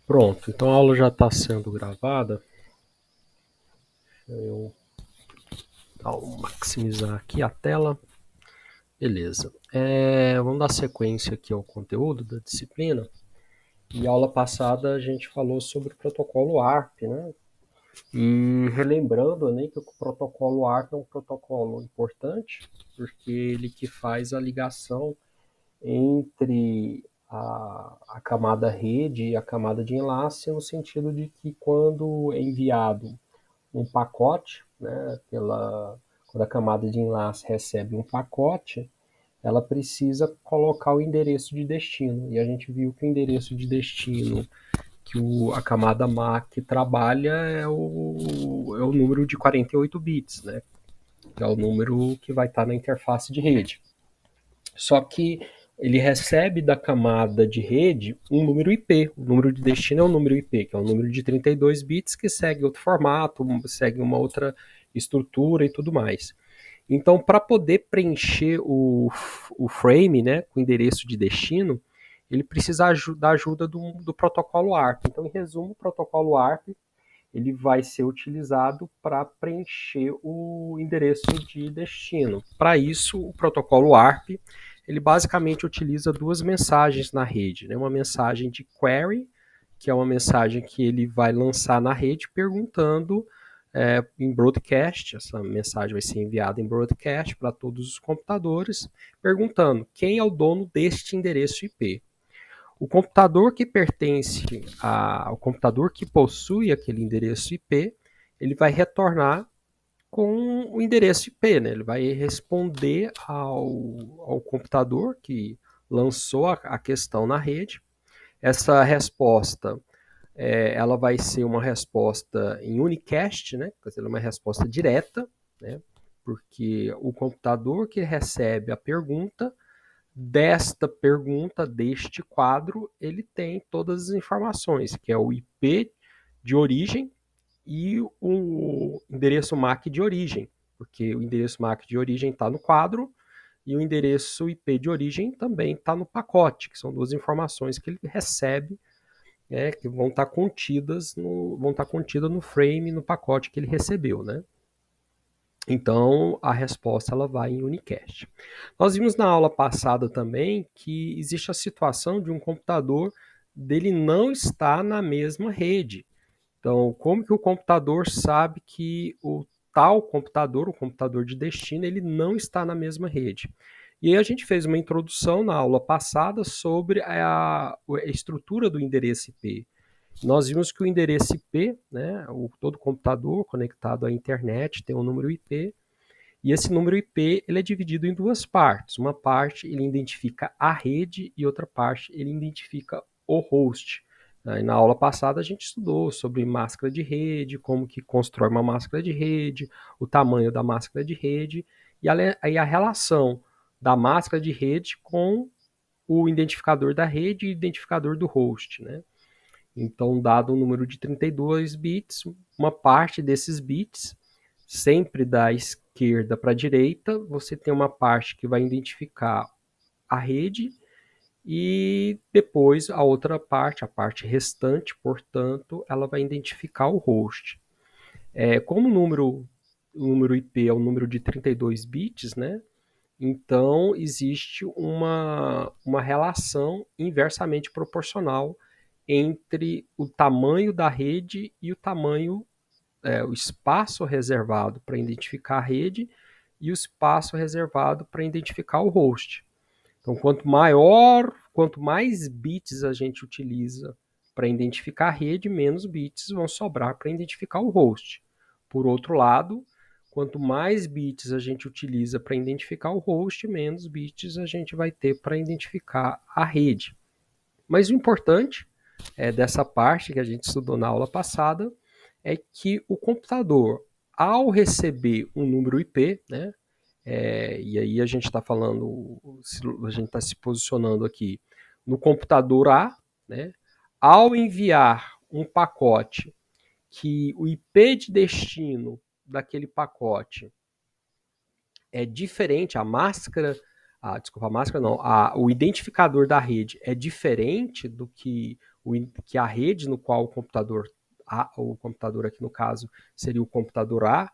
Pronto, então a aula já está sendo gravada. Eu vou maximizar aqui a tela. Beleza. Vamos dar sequência aqui ao conteúdo da disciplina. E a aula passada a gente falou sobre o protocolo ARP, né? E relembrando, né, que o protocolo ARP é um protocolo importante, porque ele que faz a ligação entre a camada rede e a camada de enlace, no sentido de que quando é enviado um pacote, né, quando a camada de enlace recebe um pacote, ela precisa colocar o endereço de destino. E a gente viu que o endereço de destino que a camada MAC trabalha é o número de 48 bits, né? Que é o número que vai estar na interface de rede. Só que ele recebe da camada de rede um número IP. O número de destino é um número IP, que é um número de 32 bits que segue outro formato, segue uma outra estrutura e tudo mais. Então, para poder preencher o frame, né, com o endereço de destino, ele precisa da ajuda do protocolo ARP. Então, em resumo, o protocolo ARP ele vai ser utilizado para preencher o endereço de destino. Para isso, o protocolo ARP ele basicamente utiliza duas mensagens na rede, né? Uma mensagem de query, que é uma mensagem que ele vai lançar na rede perguntando em broadcast, essa mensagem vai ser enviada em broadcast para todos os computadores, perguntando quem é o dono deste endereço IP. O computador que pertence ao computador que possui aquele endereço IP, ele vai retornar com o endereço IP, né? Ele vai responder ao computador que lançou a questão na rede. Essa resposta, ela vai ser uma resposta em unicast, né? Quer dizer, ela é uma resposta direta, né? Porque o computador que recebe a pergunta desta pergunta, deste quadro, ele tem todas as informações, que é o IP de origem e o endereço MAC de origem, porque o endereço MAC de origem está no quadro e o endereço IP de origem também está no pacote, que são duas informações que ele recebe, que vão estar contidas no frame, no pacote que ele recebeu, né? Então, a resposta ela vai em unicast. Nós vimos na aula passada também que existe a situação de um computador dele não estar na mesma rede. Então, como que o computador sabe que o tal computador, o computador de destino, ele não está na mesma rede? E aí a gente fez uma introdução na aula passada sobre a estrutura do endereço IP. Nós vimos que o endereço IP, né, todo computador conectado à internet tem um número IP, e esse número IP ele é dividido em duas partes. Uma parte ele identifica a rede e outra parte ele identifica o host. Na aula passada a gente estudou sobre máscara de rede, como que constrói uma máscara de rede, o tamanho da máscara de rede e a relação da máscara de rede com o identificador da rede e o identificador do host, né? Então, dado um número de 32 bits, uma parte desses bits, sempre da esquerda para a direita, você tem uma parte que vai identificar a rede e depois a outra parte, a parte restante, portanto, ela vai identificar o host. Como o número IP é o número de 32 bits, né? Então, existe uma relação inversamente proporcional entre o tamanho da rede e o tamanho, o espaço reservado para identificar a rede e o espaço reservado para identificar o host. Então, quanto mais bits a gente utiliza para identificar a rede, menos bits vão sobrar para identificar o host. Por outro lado, quanto mais bits a gente utiliza para identificar o host, menos bits a gente vai ter para identificar a rede. Mas o importante dessa parte que a gente estudou na aula passada é que o computador, ao receber um número IP, né, e aí a gente está falando, a gente está se posicionando aqui no computador A, né, ao enviar um pacote que o IP de destino daquele pacote é diferente, a máscara não, o identificador da rede é diferente do que que a rede no qual o computador aqui no caso seria o computador A,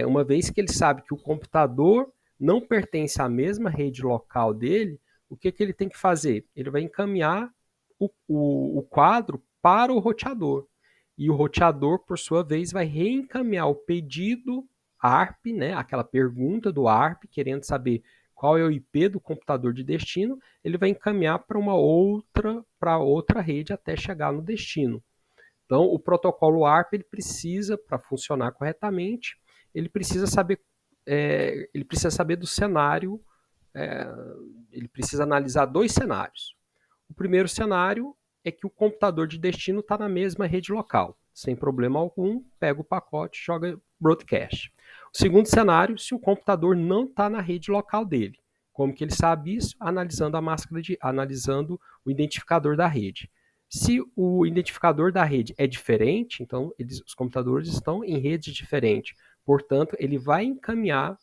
uma vez que ele sabe que o computador não pertence à mesma rede local dele, o que ele tem que fazer? Ele vai encaminhar o quadro para o roteador. E o roteador, por sua vez, vai reencaminhar o pedido ARP, né, aquela pergunta do ARP, querendo saber qual é o IP do computador de destino, ele vai encaminhar para outra rede até chegar no destino. Então, o protocolo ARP ele precisa, para funcionar corretamente, ele precisa saber do cenário, ele precisa analisar 2 cenários. O primeiro cenário é que o computador de destino está na mesma rede local, sem problema algum, pega o pacote, joga broadcast. O segundo cenário, se o computador não está na rede local dele. Como que ele sabe isso? Analisando o identificador da rede. Se o identificador da rede é diferente, então os computadores estão em redes diferentes. Portanto, ele vai encaminhar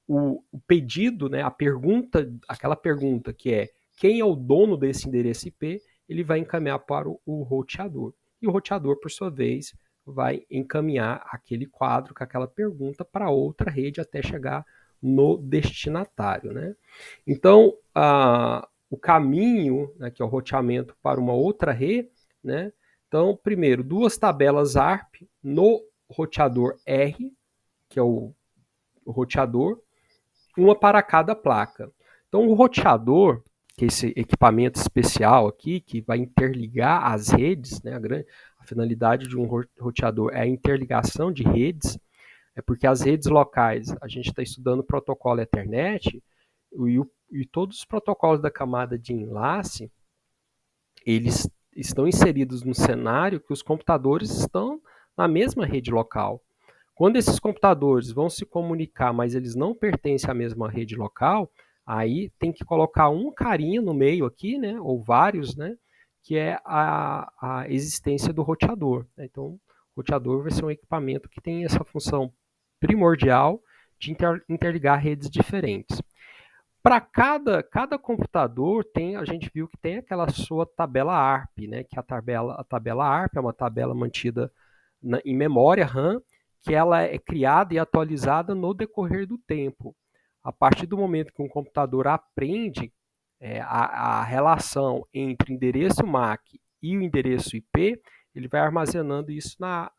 o pedido, né, aquela pergunta que é quem é o dono desse endereço IP, ele vai encaminhar para o roteador. E o roteador, por sua vez, vai encaminhar aquele quadro com aquela pergunta para outra rede até chegar no destinatário. Né? Então, o caminho, né, que é o roteamento para uma outra rede, né? Então, primeiro, 2 tabelas ARP no roteador R, que é o roteador, uma para cada placa. Então, o roteador, que é esse equipamento especial aqui, que vai interligar as redes, né, a finalidade de um roteador é a interligação de redes, porque as redes locais, a gente está estudando o protocolo Ethernet, e todos os protocolos da camada de enlace, eles estão inseridos no cenário que os computadores estão na mesma rede local. Quando esses computadores vão se comunicar, mas eles não pertencem à mesma rede local, aí tem que colocar um carinha no meio aqui, né, ou vários, né, que é a existência do roteador. Então, o roteador vai ser um equipamento que tem essa função primordial de interligar redes diferentes. Para cada computador, a gente viu que tem aquela sua tabela ARP, né, que a tabela ARP é uma tabela mantida em memória RAM, que ela é criada e atualizada no decorrer do tempo. A partir do momento que um computador aprende a relação entre o endereço MAC e o endereço IP, ele vai armazenando isso na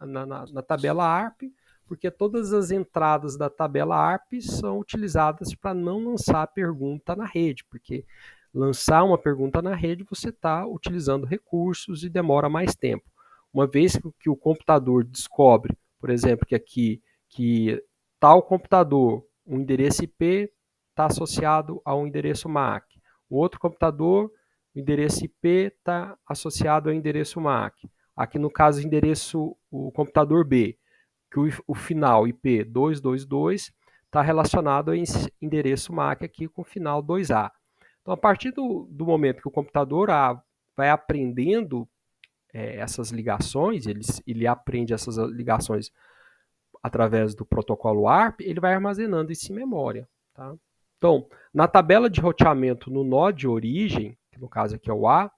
tabela ARP, porque todas as entradas da tabela ARP são utilizadas para não lançar a pergunta na rede, porque lançar uma pergunta na rede você está utilizando recursos e demora mais tempo. Uma vez que o computador descobre, por exemplo, que tal computador, um endereço IP está associado a um endereço MAC. O outro computador, o endereço IP está associado ao endereço MAC. Aqui no caso, o computador B, que o final IP 222 está relacionado ao endereço MAC aqui com o final 2A. Então, a partir do momento que o computador A vai aprendendo essas ligações, ele aprende essas ligações através do protocolo ARP, ele vai armazenando isso em memória. Tá? Então, na tabela de roteamento no nó de origem, que no caso aqui é o A,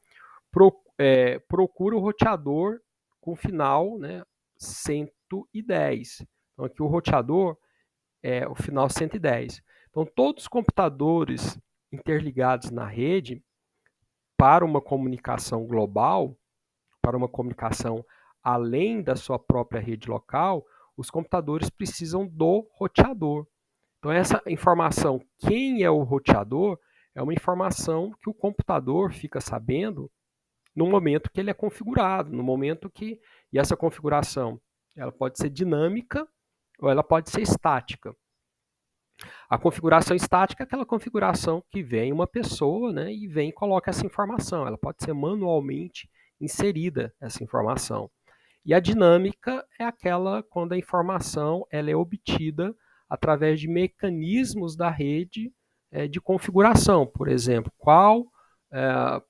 procura o roteador com final, né, 110. Então, aqui o roteador é o final 110. Então, todos os computadores interligados na rede, para uma comunicação global, para uma comunicação além da sua própria rede local, os computadores precisam do roteador. Então, essa informação, quem é o roteador, é uma informação que o computador fica sabendo no momento que ele é configurado, no momento que... E essa configuração, ela pode ser dinâmica ou ela pode ser estática. A configuração estática é aquela configuração que vem uma pessoa, né, e vem e coloca essa informação. Ela pode ser manualmente inserida, essa informação. E a dinâmica é aquela quando a informação ela é obtida através de mecanismos da rede de configuração. Por exemplo, qual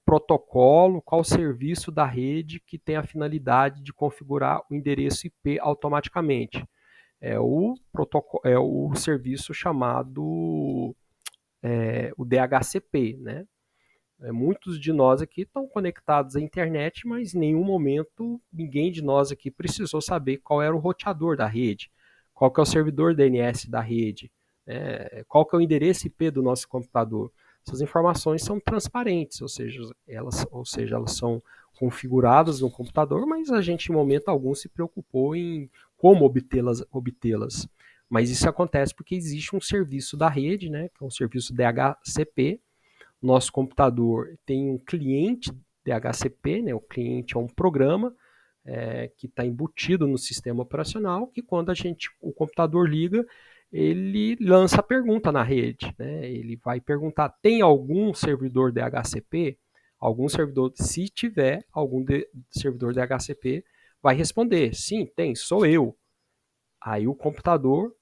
protocolo, qual serviço da rede que tem a finalidade de configurar o endereço IP automaticamente. É o serviço chamado o DHCP, né? Muitos de nós aqui estão conectados à internet, mas em nenhum momento ninguém de nós aqui precisou saber qual era o roteador da rede, qual que é o servidor DNS da rede, qual que é o endereço IP do nosso computador. Essas informações são transparentes, ou seja, elas são configuradas no computador, mas a gente em momento algum se preocupou em como obtê-las. Mas isso acontece porque existe um serviço da rede, né, que é um serviço DHCP. Nosso computador tem um cliente DHCP, né, o cliente é um programa que está embutido no sistema operacional, que quando o computador liga, ele lança a pergunta na rede. Né? Ele vai perguntar, tem algum servidor DHCP? Algum servidor, se tiver algum servidor DHCP, vai responder, sim, tem, sou eu. Aí o computador,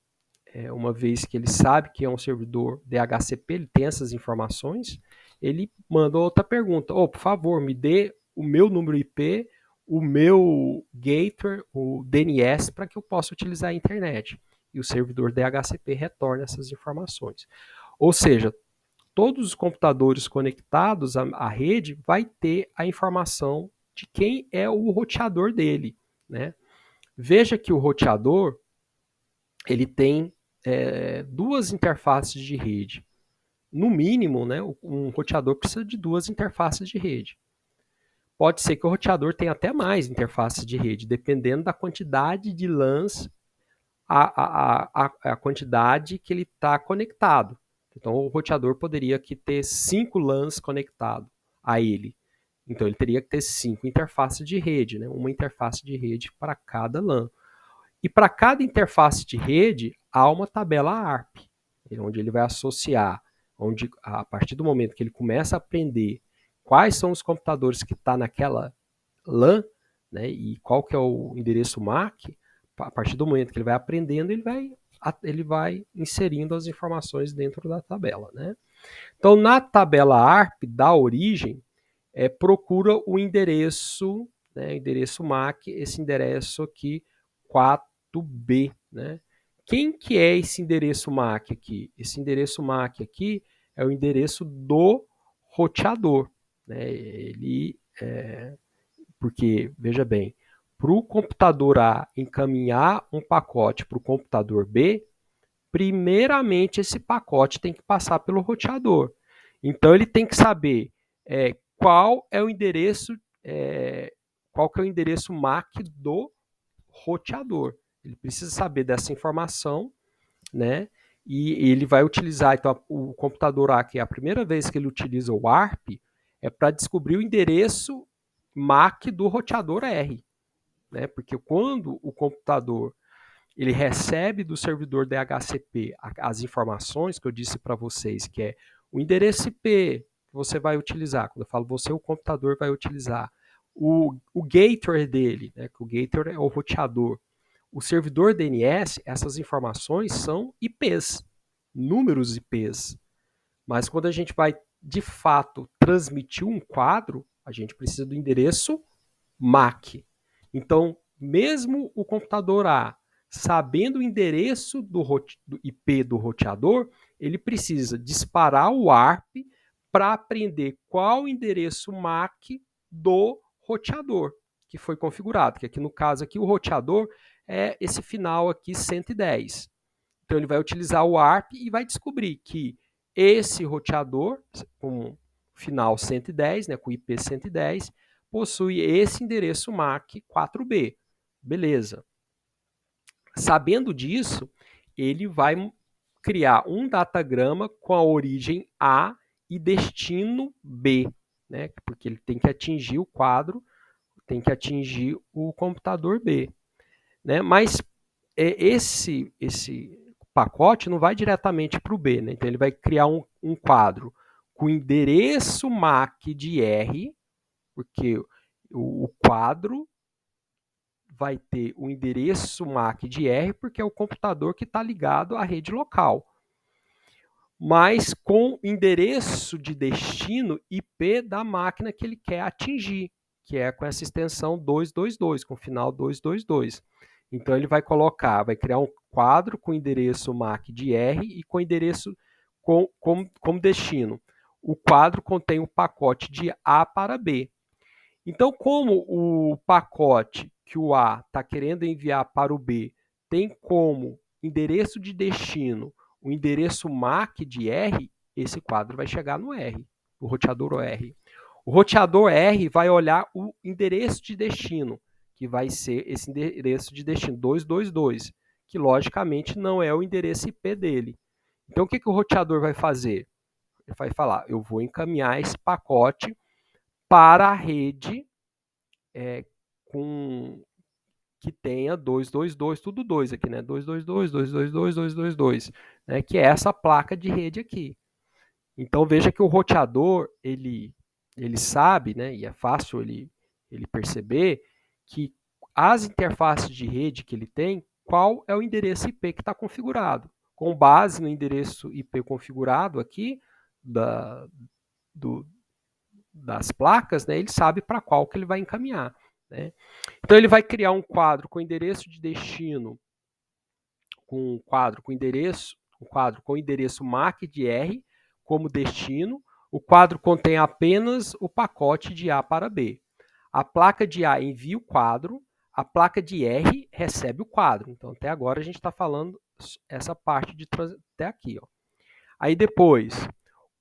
uma vez que ele sabe que é um servidor DHCP, ele tem essas informações, ele manda outra pergunta, por favor, me dê o meu número IP, o meu gateway, o DNS, para que eu possa utilizar a internet. E o servidor DHCP retorna essas informações. Ou seja, todos os computadores conectados à rede vai ter a informação de quem é o roteador dele. Né? Veja que o roteador ele tem duas interfaces de rede. No mínimo, né, um roteador precisa de duas interfaces de rede. Pode ser que o roteador tenha até mais interfaces de rede, dependendo da quantidade de LANs, a quantidade que ele está conectado. Então, o roteador poderia aqui ter 5 LANs conectados a ele. Então, ele teria que ter 5 interfaces de rede, né? Uma interface de rede para cada LAN. E para cada interface de rede, há uma tabela ARP, onde ele vai associar, onde a partir do momento que ele começa a aprender quais são os computadores que estão naquela LAN, né, e qual que é o endereço MAC, a partir do momento que ele vai aprendendo, ele vai inserindo as informações dentro da tabela. Né? Então, na tabela ARP da origem, procura o endereço, né, endereço MAC, esse endereço aqui, 4B. Né? Quem que é esse endereço MAC aqui? Esse endereço MAC aqui é o endereço do roteador. Né? Porque, veja bem, para o computador A encaminhar um pacote para o computador B, primeiramente esse pacote tem que passar pelo roteador. Então ele tem que saber qual é o endereço MAC do roteador. Ele precisa saber dessa informação, né? E ele vai utilizar, então, o computador A, que é a primeira vez que ele utiliza o ARP, é para descobrir o endereço MAC do roteador R. Né? Porque quando o computador ele recebe do servidor DHCP as informações que eu disse para vocês, que é o endereço IP que você vai utilizar. Quando eu falo você, o computador vai utilizar. O gateway dele, né, que o gateway é o roteador. O servidor DNS, essas informações são IPs, números IPs. Mas quando a gente vai, de fato, transmitir um quadro, a gente precisa do endereço MAC. Então, mesmo o computador A sabendo o endereço do IP do roteador, ele precisa disparar o ARP para aprender qual o endereço MAC do roteador que foi configurado, que aqui no caso aqui o roteador é esse final aqui 110. Então ele vai utilizar o ARP e vai descobrir que esse roteador com final 110, né, com IP 110, possui esse endereço MAC 4B. Beleza. Sabendo disso, ele vai criar um datagrama com a origem A e destino B, né? Porque ele tem que atingir o quadro, tem que atingir o computador B. Né? Mas esse pacote não vai diretamente para o B. Né? Então ele vai criar um quadro com endereço MAC de R, porque o quadro vai ter o endereço MAC de R, porque é o computador que está ligado à rede local. Mas com endereço de destino IP da máquina que ele quer atingir, que é com essa extensão 222, com final 222. Então ele vai criar um quadro com endereço MAC de R e com endereço como destino. o quadro contém o pacote de A para B. Então, como o pacote que o A está querendo enviar para o B tem como endereço de destino o endereço MAC de R, esse quadro vai chegar no R, o roteador R. O roteador R vai olhar o endereço de destino, que vai ser esse endereço de destino 222, que logicamente não é o endereço IP dele. Então, o que o roteador vai fazer? Ele vai falar, eu vou encaminhar esse pacote para a rede com que tenha 222, tudo 2 aqui, né? 222, 222, 222, né? Que é essa placa de rede aqui. Então veja que o roteador, ele sabe, né? E é fácil ele perceber que as interfaces de rede que ele tem, qual é o endereço IP que está configurado. Com base no endereço IP configurado aqui do, das placas, né? Ele sabe para qual que ele vai encaminhar, né? Então ele vai criar um quadro com endereço de destino, com um quadro com endereço MAC de R como destino. O quadro contém apenas o pacote de A para B. A placa de A envia o quadro, a placa de R recebe o quadro. Então até agora a gente está falando essa parte de até aqui, ó. Aí depois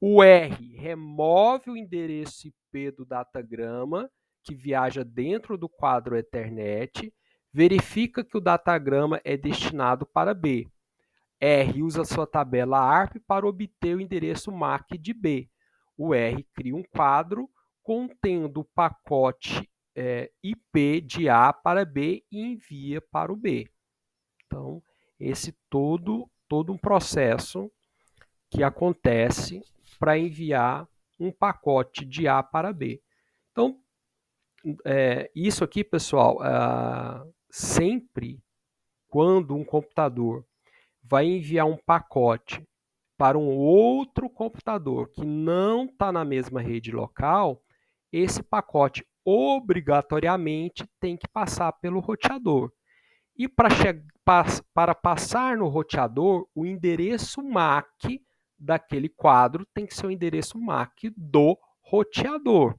o R remove o endereço IP do datagrama que viaja dentro do quadro Ethernet, verifica que o datagrama é destinado para B. R usa sua tabela ARP para obter o endereço MAC de B. O R cria um quadro contendo o pacote IP de A para B e envia para o B. Então, esse todo um processo que acontece para enviar um pacote de A para B. Então, isso aqui, pessoal, sempre quando um computador vai enviar um pacote para um outro computador que não está na mesma rede local, esse pacote obrigatoriamente tem que passar pelo roteador. E para passar no roteador, o endereço MAC daquele quadro tem que ser o endereço MAC do roteador.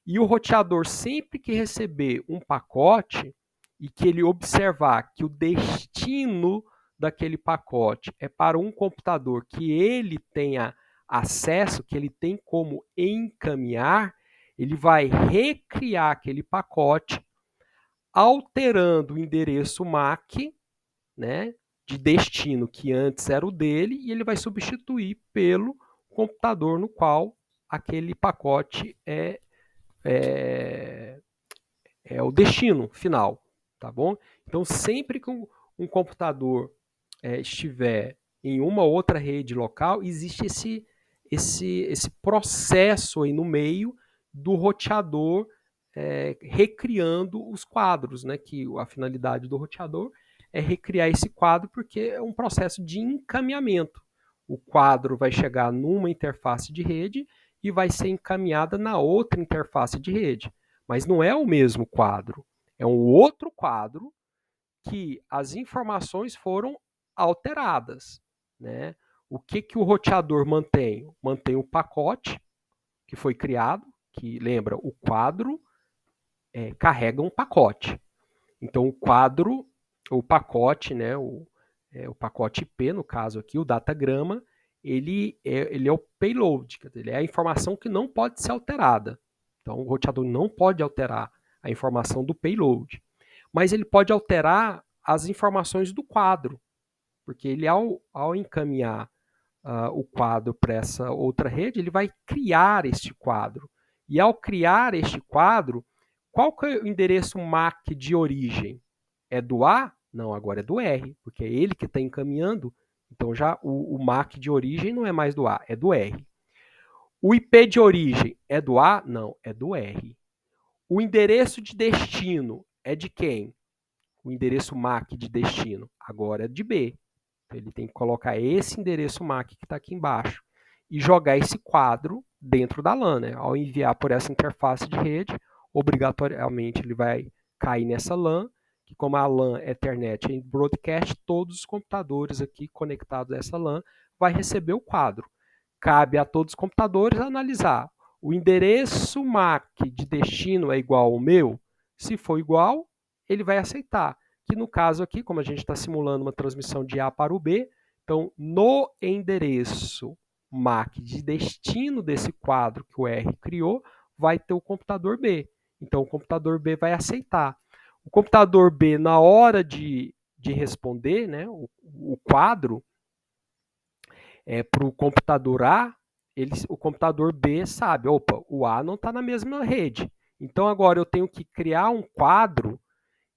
E o roteador, sempre que receber um pacote e que ele observar que o destino daquele pacote é para um computador que ele tenha acesso, que ele tem como encaminhar, ele vai recriar aquele pacote alterando o endereço MAC, né, de destino que antes era o dele, e ele vai substituir pelo computador no qual aquele pacote é o destino final, tá bom? Então, sempre que um computador estiver em uma outra rede local, existe esse processo aí no meio do roteador recriando os quadros, né? Que a finalidade do roteador é recriar esse quadro porque é um processo de encaminhamento. O quadro vai chegar numa interface de rede e vai ser encaminhada na outra interface de rede. Mas não é o mesmo quadro, é um outro quadro que as informações foram alteradas, né? O que o roteador mantém? Mantém o pacote que foi criado, que lembra, o quadro carrega um pacote. Então o quadro, o pacote, né, o pacote IP, no caso aqui, o datagrama, ele é o payload, ele é a informação que não pode ser alterada. Então o roteador não pode alterar a informação do payload, mas ele pode alterar as informações do quadro, porque ele ao encaminhar o quadro para essa outra rede, ele vai criar este quadro. E ao criar este quadro, qual que é o endereço MAC de origem? É do A? Não, agora é do R, porque é ele que está encaminhando. Então já o MAC de origem não é mais do A, é do R. O IP de origem é do A? Não, é do R. O endereço de destino é de quem? O endereço MAC de destino agora é de B. Então ele tem que colocar esse endereço MAC que está aqui embaixo e jogar esse quadro dentro da LAN, né? Ao enviar por essa interface de rede, obrigatoriamente ele vai cair nessa LAN, que como a LAN Ethernet em broadcast, todos os computadores aqui conectados a essa LAN vai receber o quadro. cabe a todos os computadores analisar. O endereço MAC de destino é igual ao meu? Se for igual, ele vai aceitar. Que no caso aqui, como a gente está simulando uma transmissão de A para o B, então no endereço MAC de destino desse quadro que o R criou, vai ter o computador B. Então o computador B vai aceitar. O computador B, na hora de responder, né, o quadro, para o computador A, o computador B sabe, opa, o A não está na mesma rede. Então agora eu tenho que criar um quadro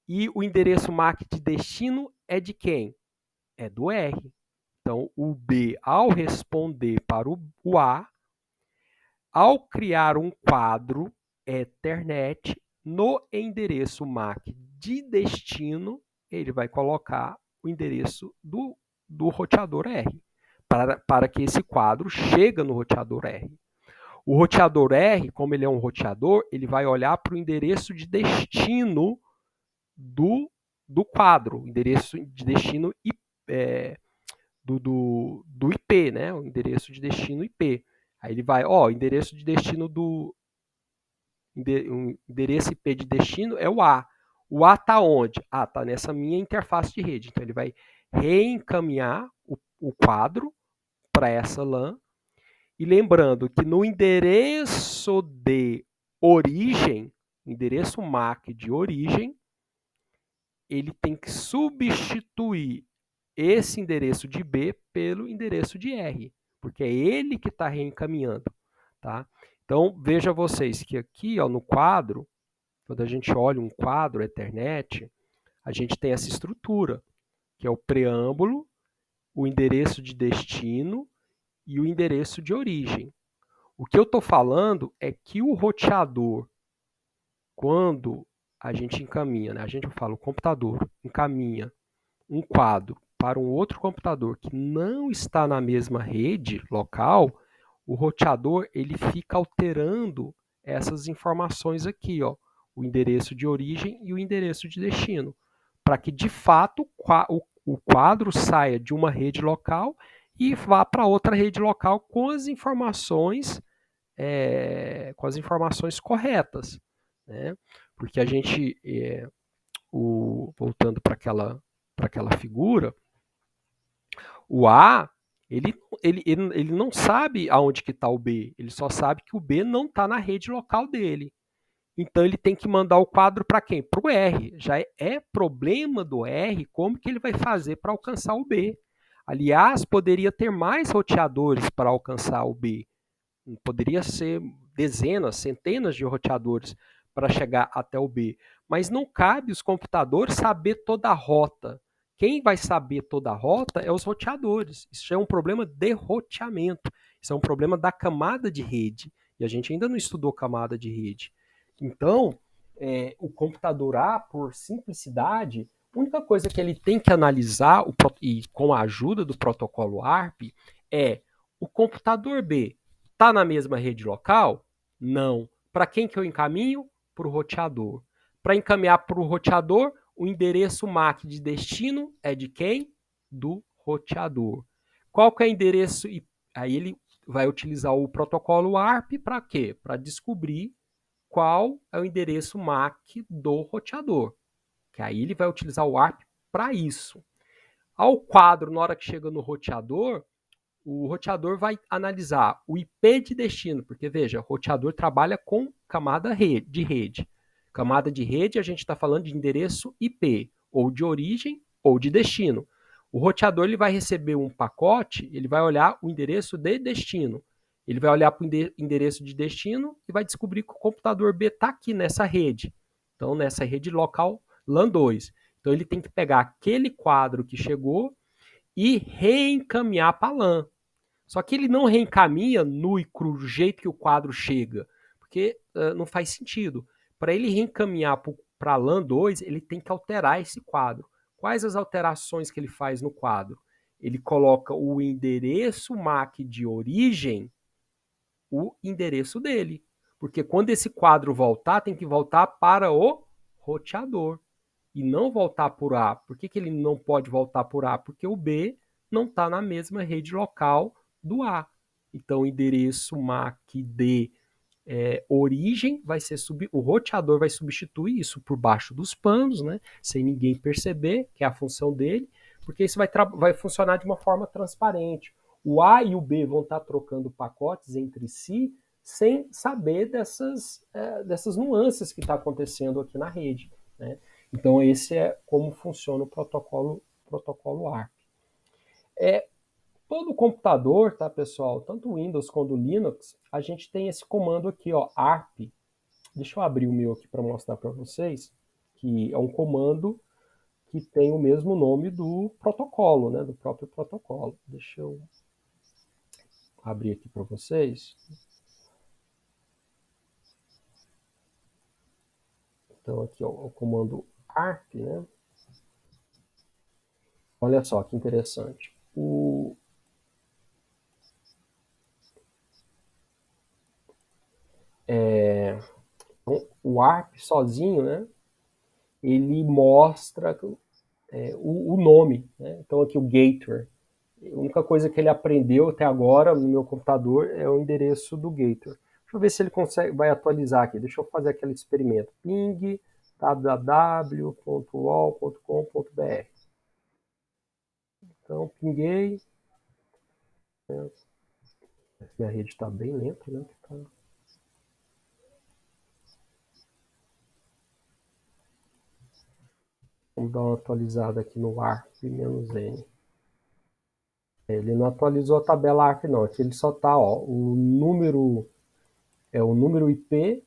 e o endereço MAC de destino é de quem? É do R. Então o B, ao responder para o A, ao criar um quadro Ethernet no endereço MAC de destino, ele vai colocar o endereço do roteador R, para que esse quadro chegue no roteador R. O roteador R, como ele é um roteador, ele vai olhar para o endereço de destino do quadro, o endereço de destino do IP, né? O endereço de destino IP. Aí ele vai, ó, endereço de destino o endereço IP de destino é o A. O A está onde? Ah, está nessa minha interface de rede. Então ele vai reencaminhar o quadro para essa LAN. E lembrando que no endereço de origem, endereço MAC de origem, ele tem que substituir esse endereço de B pelo endereço de R, porque é ele que está reencaminhando. Tá? Então, veja vocês que aqui ó, no quadro, quando a gente olha um quadro Ethernet, a gente tem essa estrutura, que é o preâmbulo, o endereço de destino e o endereço de origem. O que eu estou falando é que o roteador, quando a gente encaminha, né, a gente fala, o computador encaminha um quadro para um outro computador que não está na mesma rede local, o roteador ele fica alterando essas informações aqui, ó, o endereço de origem e o endereço de destino, para que de fato o quadro saia de uma rede local e vá para outra rede local com as informações corretas, né? Porque a gente, voltando para aquela figura, o A, ele não sabe aonde que está o B, ele só sabe que o B não está na rede local dele. Então ele tem que mandar o quadro para quem? Para o R. Já é problema do R como que ele vai fazer para alcançar o B. Aliás, poderia ter mais roteadores para alcançar o B. Poderia ser dezenas, centenas de roteadores para chegar até o B. Mas não cabe os computadores saber toda a rota. Quem vai saber toda a rota é os roteadores. Isso é um problema de roteamento. Isso é um problema da camada de rede. E a gente ainda não estudou camada de rede. Então, o computador A, por simplicidade, a única coisa que ele tem que analisar, e com a ajuda do protocolo ARP, é o computador B está na mesma rede local? Não. Para quem que eu encaminho? Para o roteador. Para encaminhar para o roteador, o endereço MAC de destino é de quem? Do roteador. Qual que é o endereço? Aí ele vai utilizar o protocolo ARP para quê? Para descobrir qual é o endereço MAC do roteador. Que aí ele vai utilizar o ARP para isso. Ao quadro, na hora que chega no roteador, o roteador vai analisar o IP de destino, porque veja, o roteador trabalha com camada de rede. Camada de rede, a gente está falando de endereço IP, ou de origem, ou de destino. O roteador ele vai receber um pacote, ele vai olhar o endereço de destino. Ele vai olhar para o endereço de destino e vai descobrir que o computador B está aqui nessa rede. Então, nessa rede local LAN 2. Então, ele tem que pegar aquele quadro que chegou e reencaminhar para a LAN. Só que ele não reencaminha nu e cru do jeito que o quadro chega, porque não faz sentido. Para ele reencaminhar para a LAN 2, ele tem que alterar esse quadro. Quais as alterações que ele faz no quadro? Ele coloca o endereço MAC de origem, o endereço dele. Porque quando esse quadro voltar, tem que voltar para o roteador. E não voltar por A. Por que ele não pode voltar por A? Porque o B não está na mesma rede local do A. Então o endereço MAC de origem vai ser o roteador vai substituir isso por baixo dos panos, né, sem ninguém perceber, que é a função dele, porque isso vai funcionar de uma forma transparente. O A e o B vão estar trocando pacotes entre si sem saber dessas nuances que está acontecendo aqui na rede, né? Então esse é como funciona o protocolo ARP. Todo computador, tá, pessoal, tanto o Windows quanto o Linux, a gente tem esse comando aqui, ó, ARP. Deixa eu abrir o meu aqui para mostrar para vocês, que é um comando que tem o mesmo nome do protocolo, né, do próprio protocolo. Deixa eu abrir aqui para vocês. Então aqui ó, o comando ARP, né? Olha só que interessante. O ARP sozinho, né? Ele mostra o nome, né? Então aqui o Gator. A única coisa que ele aprendeu até agora no meu computador é o endereço do Gator. Deixa eu ver se ele consegue, vai atualizar aqui. Deixa eu fazer aquele experimento. Ping www.uol.com.br. Então, pinguei. Minha rede está bem lenta, né? Vamos dar uma atualizada aqui no ARP-N. Ele não atualizou a tabela ARP, não. Aqui ele só está, ó, o número IP,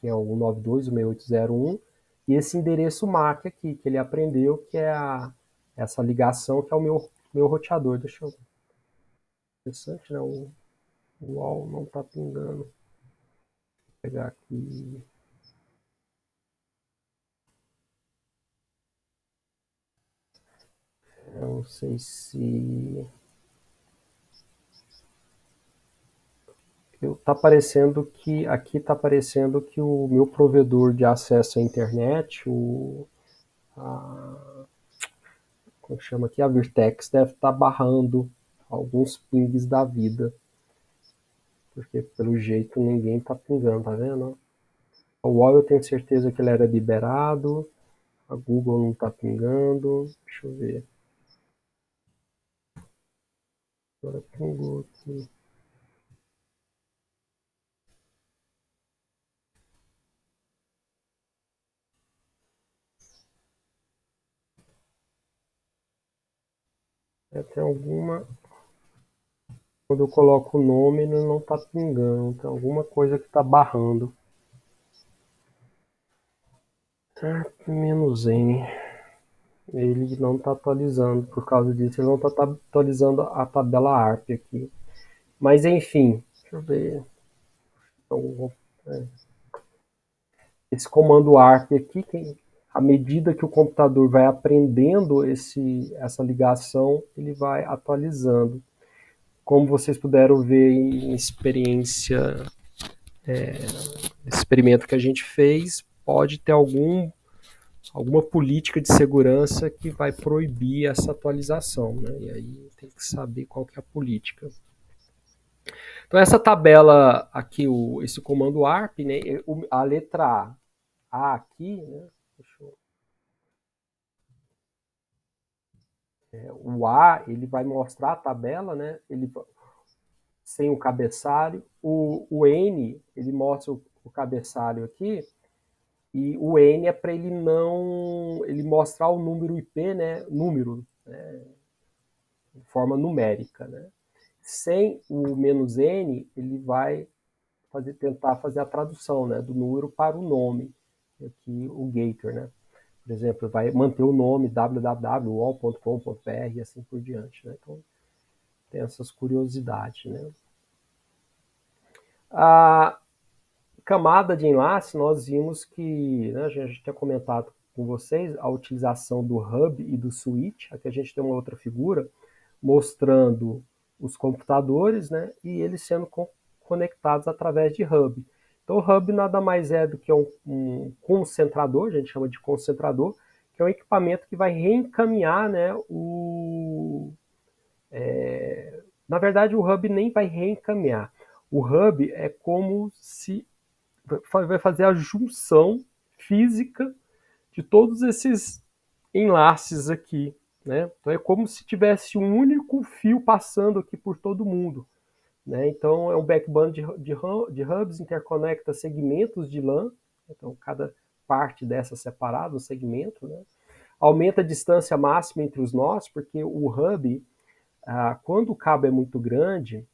que é o 92.168.0.1, e esse endereço MAC aqui, que ele aprendeu, que é essa ligação, que é o meu roteador. Deixa eu... Interessante, né? O UOL não está pingando. Vou pegar aqui. Eu não sei se... Tá aparecendo que aqui está aparecendo que o meu provedor de acesso à internet, como chama aqui, a Virtex, deve estar barrando alguns pings da vida, porque pelo jeito ninguém está pingando, tá vendo? O UOL eu tenho certeza que ele era liberado, a Google não está pingando, deixa eu ver. Agora pingou aqui. Tem alguma. Quando eu coloco o nome, ele não está pingando. Tem alguma coisa que está barrando. Menos N. Ele não está atualizando. Por causa disso, ele não está atualizando a tabela ARP aqui. Mas enfim, deixa eu ver. Então, esse comando ARP aqui, à medida que o computador vai aprendendo essa ligação, ele vai atualizando. Como vocês puderam ver em experiência, experimento que a gente fez, pode ter alguma política de segurança que vai proibir essa atualização, né? E aí tem que saber qual que é a política. Então essa tabela aqui, esse comando ARP, né, a letra A aqui, né, o A ele vai mostrar a tabela, né, ele sem o cabeçalho, o N ele mostra o cabeçalho aqui, e o N é para ele mostrar o número IP, né, de forma numérica, né. Sem o menos N, ele vai tentar fazer a tradução, né, do número para o nome, aqui o Gator, né. Por exemplo, vai manter o nome www.uol.com.br e assim por diante, né. Então tem essas curiosidades, né. A camada de enlace, nós vimos que, né, a gente tinha comentado com vocês a utilização do hub e do switch. Aqui a gente tem uma outra figura mostrando os computadores, né, e eles sendo conectados através de hub. Então o hub nada mais é do que um concentrador, a gente chama de concentrador, que é um equipamento que vai reencaminhar, né, Na verdade, o hub nem vai reencaminhar. O hub é como se vai fazer a junção física de todos esses enlaces aqui, né? Então é como se tivesse um único fio passando aqui por todo mundo, né? Então é um backbone de hubs, interconecta segmentos de LAN, então cada parte dessa separada, um segmento, né? Aumenta a distância máxima entre os nós, porque o hub, quando o cabo é muito grande,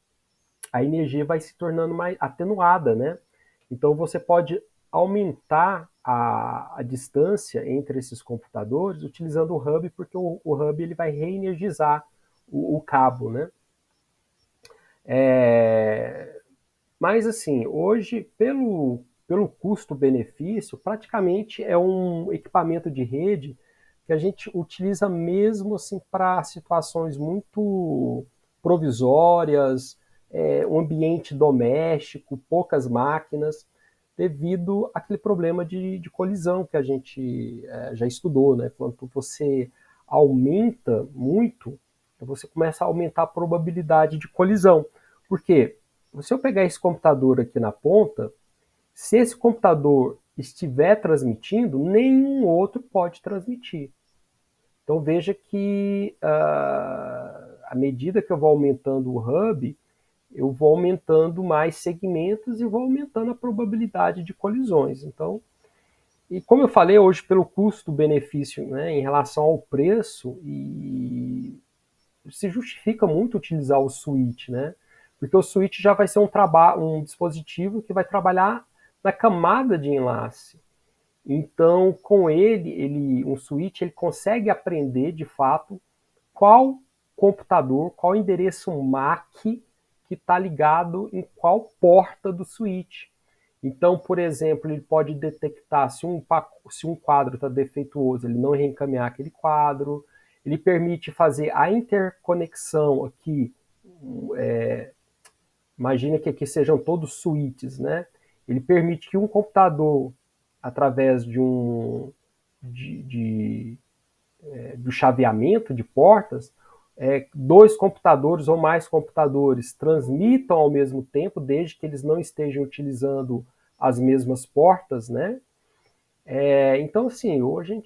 a energia vai se tornando mais atenuada, né? Então você pode aumentar a distância entre esses computadores utilizando o hub, porque o hub ele vai reenergizar o cabo, né? Mas assim, hoje, pelo custo-benefício, praticamente é um equipamento de rede que a gente utiliza mesmo assim para situações muito provisórias, um ambiente doméstico, poucas máquinas, devido àquele problema de colisão que a gente já estudou, né? Quando você aumenta muito, você começa a aumentar a probabilidade de colisão. Por quê? Se eu pegar esse computador aqui na ponta, se esse computador estiver transmitindo, nenhum outro pode transmitir. Então veja que à medida que eu vou aumentando o hub, eu vou aumentando mais segmentos e vou aumentando a probabilidade de colisões. Então, e como eu falei hoje, pelo custo-benefício, né, em relação ao preço, e se justifica muito utilizar o switch, né? Porque o switch já vai ser um dispositivo que vai trabalhar na camada de enlace. Então, com um switch, ele consegue aprender de fato qual computador, qual endereço MAC que está ligado em qual porta do switch. Então, por exemplo, ele pode detectar se um quadro está defeituoso, ele não reencaminhar aquele quadro. Ele permite fazer a interconexão aqui. Imagina que aqui sejam todos switches, né? Ele permite que um computador, através do chaveamento de portas, dois computadores ou mais computadores transmitam ao mesmo tempo, desde que eles não estejam utilizando as mesmas portas, né? Então, assim, hoje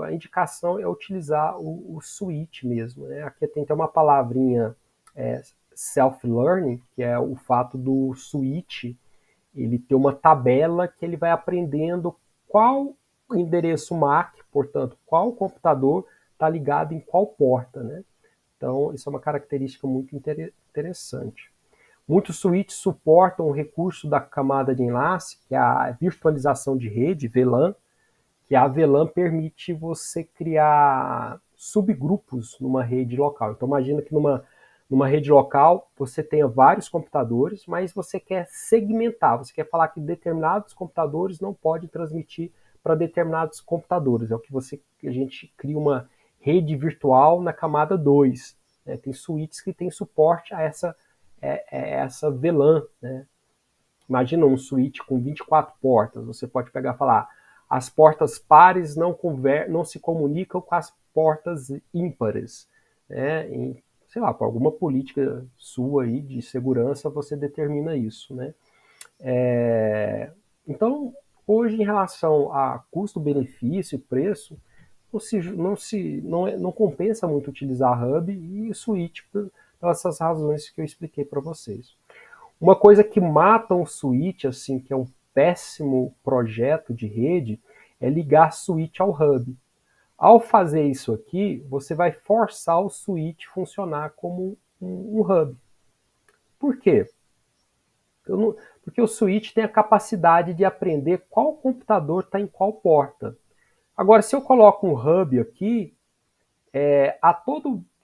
a indicação é utilizar o switch mesmo, né? Aqui tem até uma palavrinha self-learning, que é o fato do switch ele ter uma tabela que ele vai aprendendo qual endereço MAC, portanto, qual computador está ligado em qual porta, né? Então, isso é uma característica muito interessante. Muitos switches suportam o recurso da camada de enlace, que é a virtualização de rede, VLAN, que a VLAN permite você criar subgrupos numa rede local. Então imagina que numa rede local você tenha vários computadores, mas você quer segmentar, você quer falar que determinados computadores não podem transmitir para determinados computadores. É o que a gente cria uma rede virtual na camada 2. Né? Tem switches que têm suporte a essa VLAN. Né? Imagina um switch com 24 portas, você pode pegar e falar as portas pares não se comunicam com as portas ímpares. Né? Sei lá, por alguma política sua aí de segurança, você determina isso. Né? Então, hoje, em relação a custo-benefício e preço, não compensa muito utilizar hub e switch pelas essas razões que eu expliquei para vocês. Uma coisa que mata um switch, assim, que é um péssimo projeto de rede, é ligar switch ao hub. Ao fazer isso aqui, você vai forçar o switch a funcionar como um hub. Por quê? Porque o switch tem a capacidade de aprender qual computador está em qual porta. Agora, se eu coloco um hub aqui,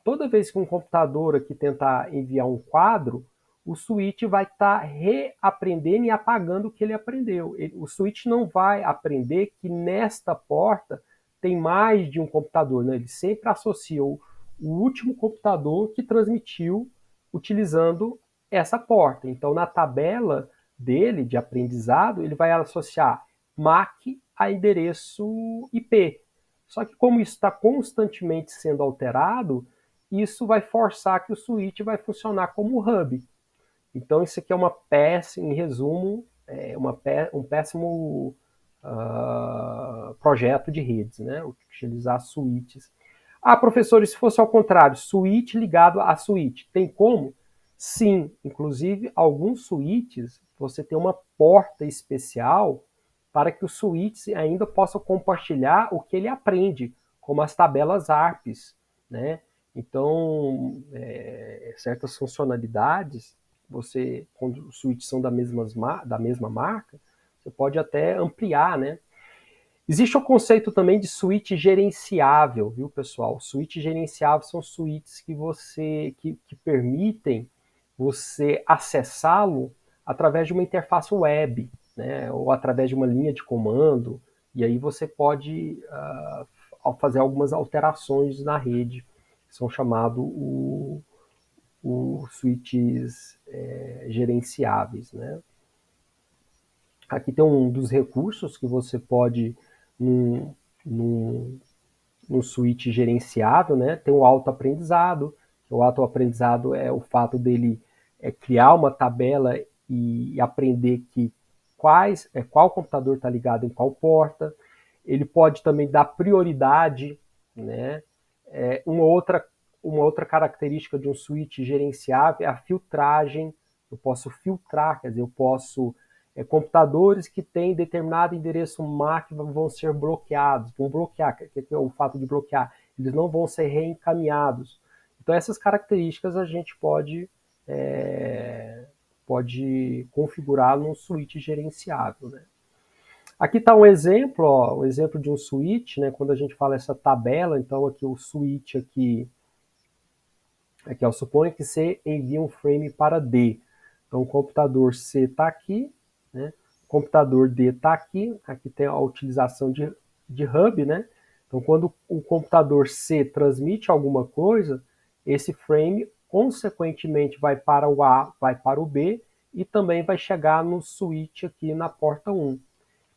toda vez que um computador aqui tentar enviar um quadro, o switch vai estar reaprendendo e apagando o que ele aprendeu. O switch não vai aprender que nesta porta tem mais de um computador. Né? Ele sempre associa o último computador que transmitiu utilizando essa porta. Então, na tabela dele de aprendizado, ele vai associar MAC a endereço IP. Só que como isso está constantemente sendo alterado, isso vai forçar que o switch vai funcionar como hub. Então isso aqui é uma peça, em resumo, um péssimo projeto de redes, né? Utilizar switches. Ah, professor, e se fosse ao contrário, switch ligado a switch, tem como? Sim, inclusive alguns switches você tem uma porta especial para que o switch ainda possa compartilhar o que ele aprende, como as tabelas ARPs, né? Então, certas funcionalidades, você, quando os switches são da mesma marca, você pode até ampliar, né? Existe o conceito também de switch gerenciável, viu, pessoal? Switch gerenciável são switches que permitem você acessá-lo através de uma interface web, né? Ou através de uma linha de comando, e aí você pode fazer algumas alterações na rede, que são chamados os switches gerenciáveis, né? Aqui tem um dos recursos que você pode, num, num, num switch gerenciável, né? Tem o autoaprendizado. O autoaprendizado é o fato dele criar uma tabela e aprender qual computador está ligado em qual porta. Ele pode também dar prioridade, né? Uma outra característica de um switch gerenciável é a filtragem. Eu posso filtrar, quer dizer, eu posso computadores que têm determinado endereço MAC vão ser bloqueados, vão bloquear, que é o fato de bloquear, eles não vão ser reencaminhados. Então essas características a gente pode configurar num switch gerenciável, né? Aqui está um exemplo, ó, um exemplo de um switch, né? Quando a gente fala essa tabela, então aqui o switch aqui eu suponho que C envia um frame para D. Então o computador C está aqui, né? O computador D está aqui. Aqui tem a utilização de hub, né? Então quando o computador C transmite alguma coisa, esse frame consequentemente vai para o A, vai para o B e também vai chegar no switch aqui na porta 1.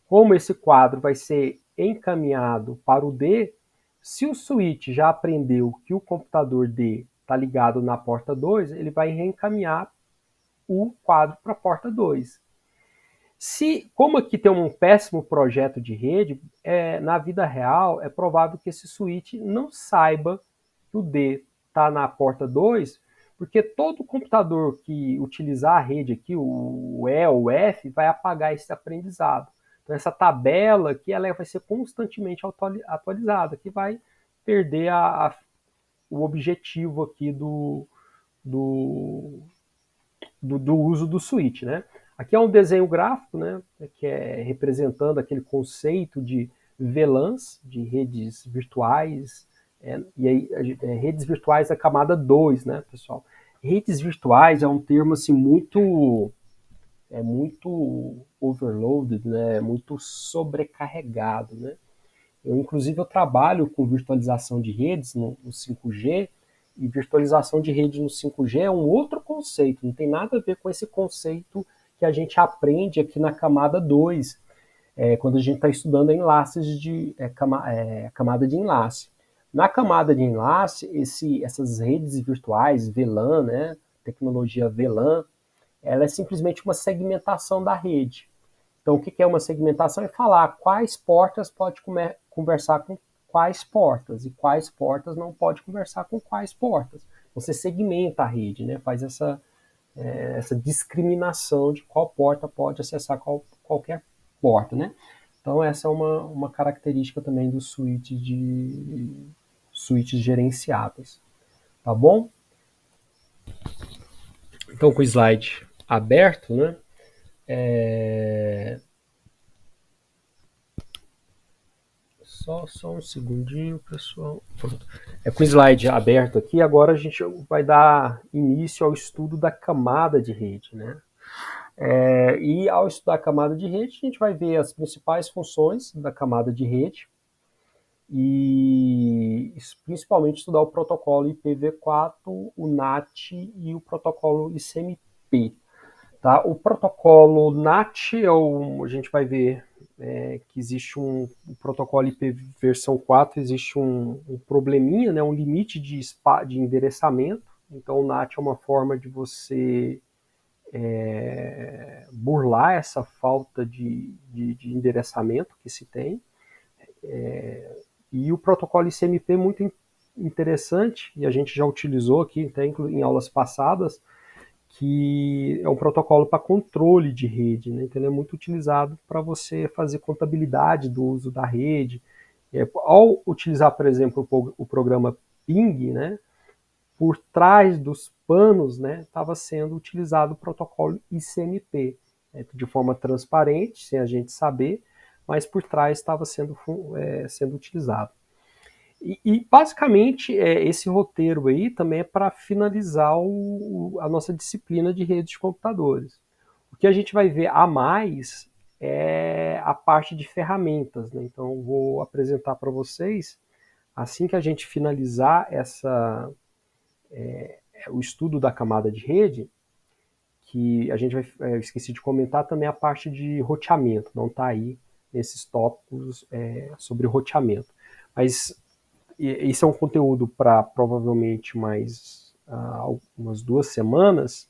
Como esse quadro vai ser encaminhado para o D, se o switch já aprendeu que o computador D está ligado na porta 2, ele vai reencaminhar o quadro para a porta 2. Como aqui tem um péssimo projeto de rede, na vida real é provável que esse switch não saiba que o D está na porta 2, porque todo computador que utilizar a rede aqui, o E ou o F, vai apagar esse aprendizado. Então essa tabela aqui ela vai ser constantemente atualizada, que vai perder o objetivo aqui do uso do switch, né? Aqui é um desenho gráfico, né, que é representando aquele conceito de VLANs, de redes virtuais, e aí redes virtuais da camada 2, né, pessoal? Redes virtuais é um termo assim muito overloaded, né, muito sobrecarregado, né? Eu trabalho com virtualização de redes no 5G, e virtualização de rede no 5G é um outro conceito, não tem nada a ver com esse conceito que a gente aprende aqui na camada 2, quando a gente está estudando enlaces camada de enlace. Na camada de enlace, essas redes virtuais, VLAN, né, tecnologia VLAN, ela é simplesmente uma segmentação da rede. Então, o que é uma segmentação? É falar quais portas pode conversar com quais portas e quais portas não pode conversar com quais portas. Você segmenta a rede, né? Faz essa discriminação de qual porta pode acessar qualquer porta, né? Então, essa é uma característica também dos switches gerenciáveis. Tá bom? Então, com o slide aberto, né? Só um segundinho, pessoal. Pronto. Com o slide aberto aqui, agora a gente vai dar início ao estudo da camada de rede, né? E ao estudar a camada de rede, a gente vai ver as principais funções da camada de rede e principalmente estudar o protocolo IPv4, o NAT e o protocolo ICMP. Tá? O protocolo NAT a gente vai ver que existe o protocolo IP versão 4, existe um probleminha, né, um limite de endereçamento. Então o NAT é uma forma de você burlar essa falta de endereçamento que se tem. E o protocolo ICMP é muito interessante, e a gente já utilizou aqui até em aulas passadas, que é um protocolo para controle de rede, né? Então ele é muito utilizado para você fazer contabilidade do uso da rede. Ao utilizar, por exemplo, o programa Ping, né, por trás dos panos, né, estava sendo utilizado o protocolo ICMP, né, de forma transparente, sem a gente saber, mas por trás estava sendo utilizado. E basicamente, esse roteiro aí também é para finalizar a nossa disciplina de redes de computadores. O que a gente vai ver a mais é a parte de ferramentas, né? Então, eu vou apresentar para vocês, assim que a gente finalizar o estudo da camada de rede, que a gente vai, eu esqueci de comentar também a parte de roteamento, não está aí nesses tópicos sobre roteamento. Mas esse é um conteúdo para provavelmente mais algumas 2 semanas,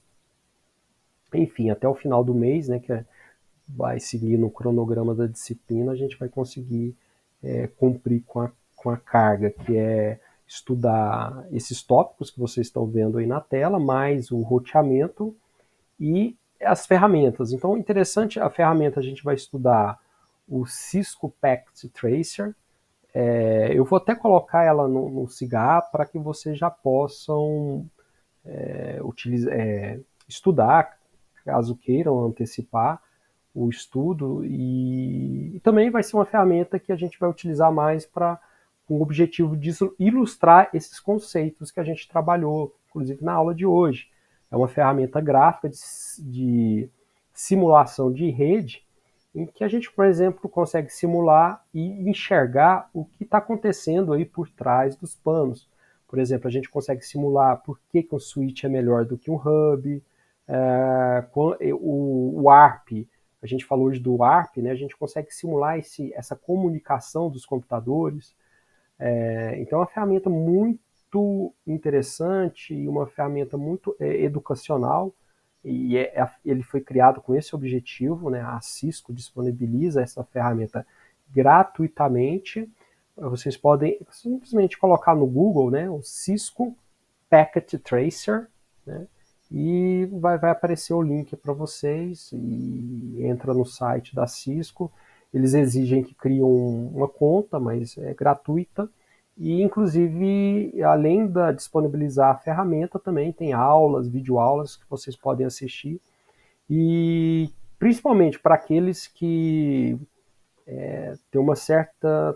enfim, até o final do mês, né, que vai seguir no cronograma da disciplina, a gente vai conseguir cumprir com a carga, que é estudar esses tópicos que vocês estão vendo aí na tela, mais o roteamento e as ferramentas. Então, interessante, a ferramenta a gente vai estudar o Cisco Packet Tracer. Eu vou até colocar ela no Cigar para que vocês já possam estudar, caso queiram antecipar o estudo, e também vai ser uma ferramenta que a gente vai utilizar mais com o objetivo de ilustrar esses conceitos que a gente trabalhou, inclusive na aula de hoje. É uma ferramenta gráfica de simulação de rede, em que a gente, por exemplo, consegue simular e enxergar o que está acontecendo aí por trás dos panos. Por exemplo, a gente consegue simular por que um switch é melhor do que um hub, o ARP, a gente falou hoje do ARP, né? A gente consegue simular essa comunicação dos computadores. Então é uma ferramenta muito interessante e uma ferramenta muito educacional, e ele foi criado com esse objetivo, né? A Cisco disponibiliza essa ferramenta gratuitamente. Vocês podem simplesmente colocar no Google, né, o Cisco Packet Tracer, né, e vai aparecer o link para vocês, e entra no site da Cisco. Eles exigem que criem uma conta, mas é gratuita. E, inclusive, além de disponibilizar a ferramenta, também tem aulas, videoaulas que vocês podem assistir. E, principalmente, para aqueles que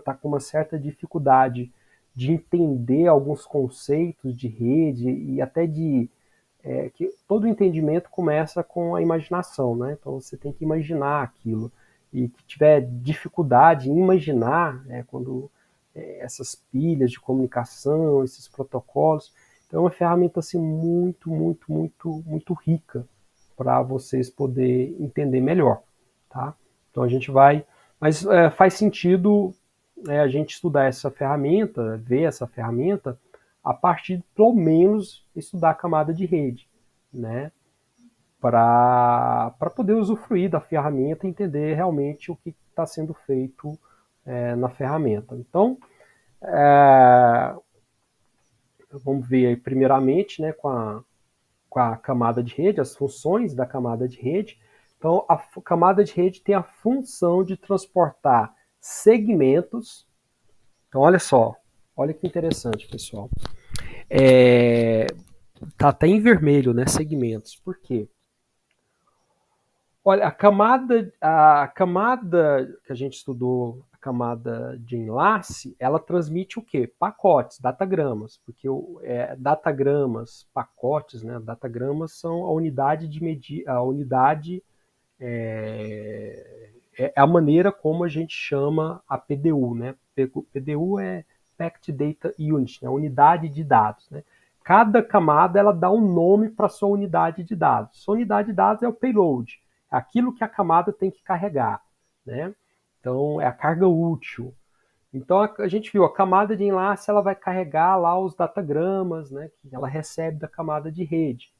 tá com uma certa dificuldade de entender alguns conceitos de rede e até que todo entendimento começa com a imaginação, né? Então você tem que imaginar aquilo, e que tiver dificuldade em imaginar, quando essas pilhas de comunicação, esses protocolos, então é uma ferramenta assim muito, muito, muito, muito rica para vocês poderem entender melhor, tá? Então a gente vai, mas faz sentido a gente estudar essa ferramenta, ver essa ferramenta a partir de, pelo menos, estudar a camada de rede, né? Para poder usufruir da ferramenta e entender realmente o que está sendo feito na ferramenta. Então, vamos ver aí primeiramente, né, com a camada de rede, as funções da camada de rede. Então, a camada de rede tem a função de transportar segmentos. Então, olha só, olha que interessante, pessoal. Tá até em vermelho, né, segmentos. Por quê? Olha, a camada que a gente estudou, a camada de enlace, ela transmite o quê? Pacotes, datagramas, porque datagramas, pacotes, né? Datagramas são a unidade de medir, a unidade é a maneira como a gente chama a PDU, né? PDU é Packet Data Unit, né? Unidade de dados, né? Cada camada ela dá um nome para sua unidade de dados. Sua unidade de dados é o payload, aquilo que a camada tem que carregar, né? Então, é a carga útil. Então, a gente viu, a camada de enlace ela vai carregar lá os datagramas, né, que ela recebe da camada de rede.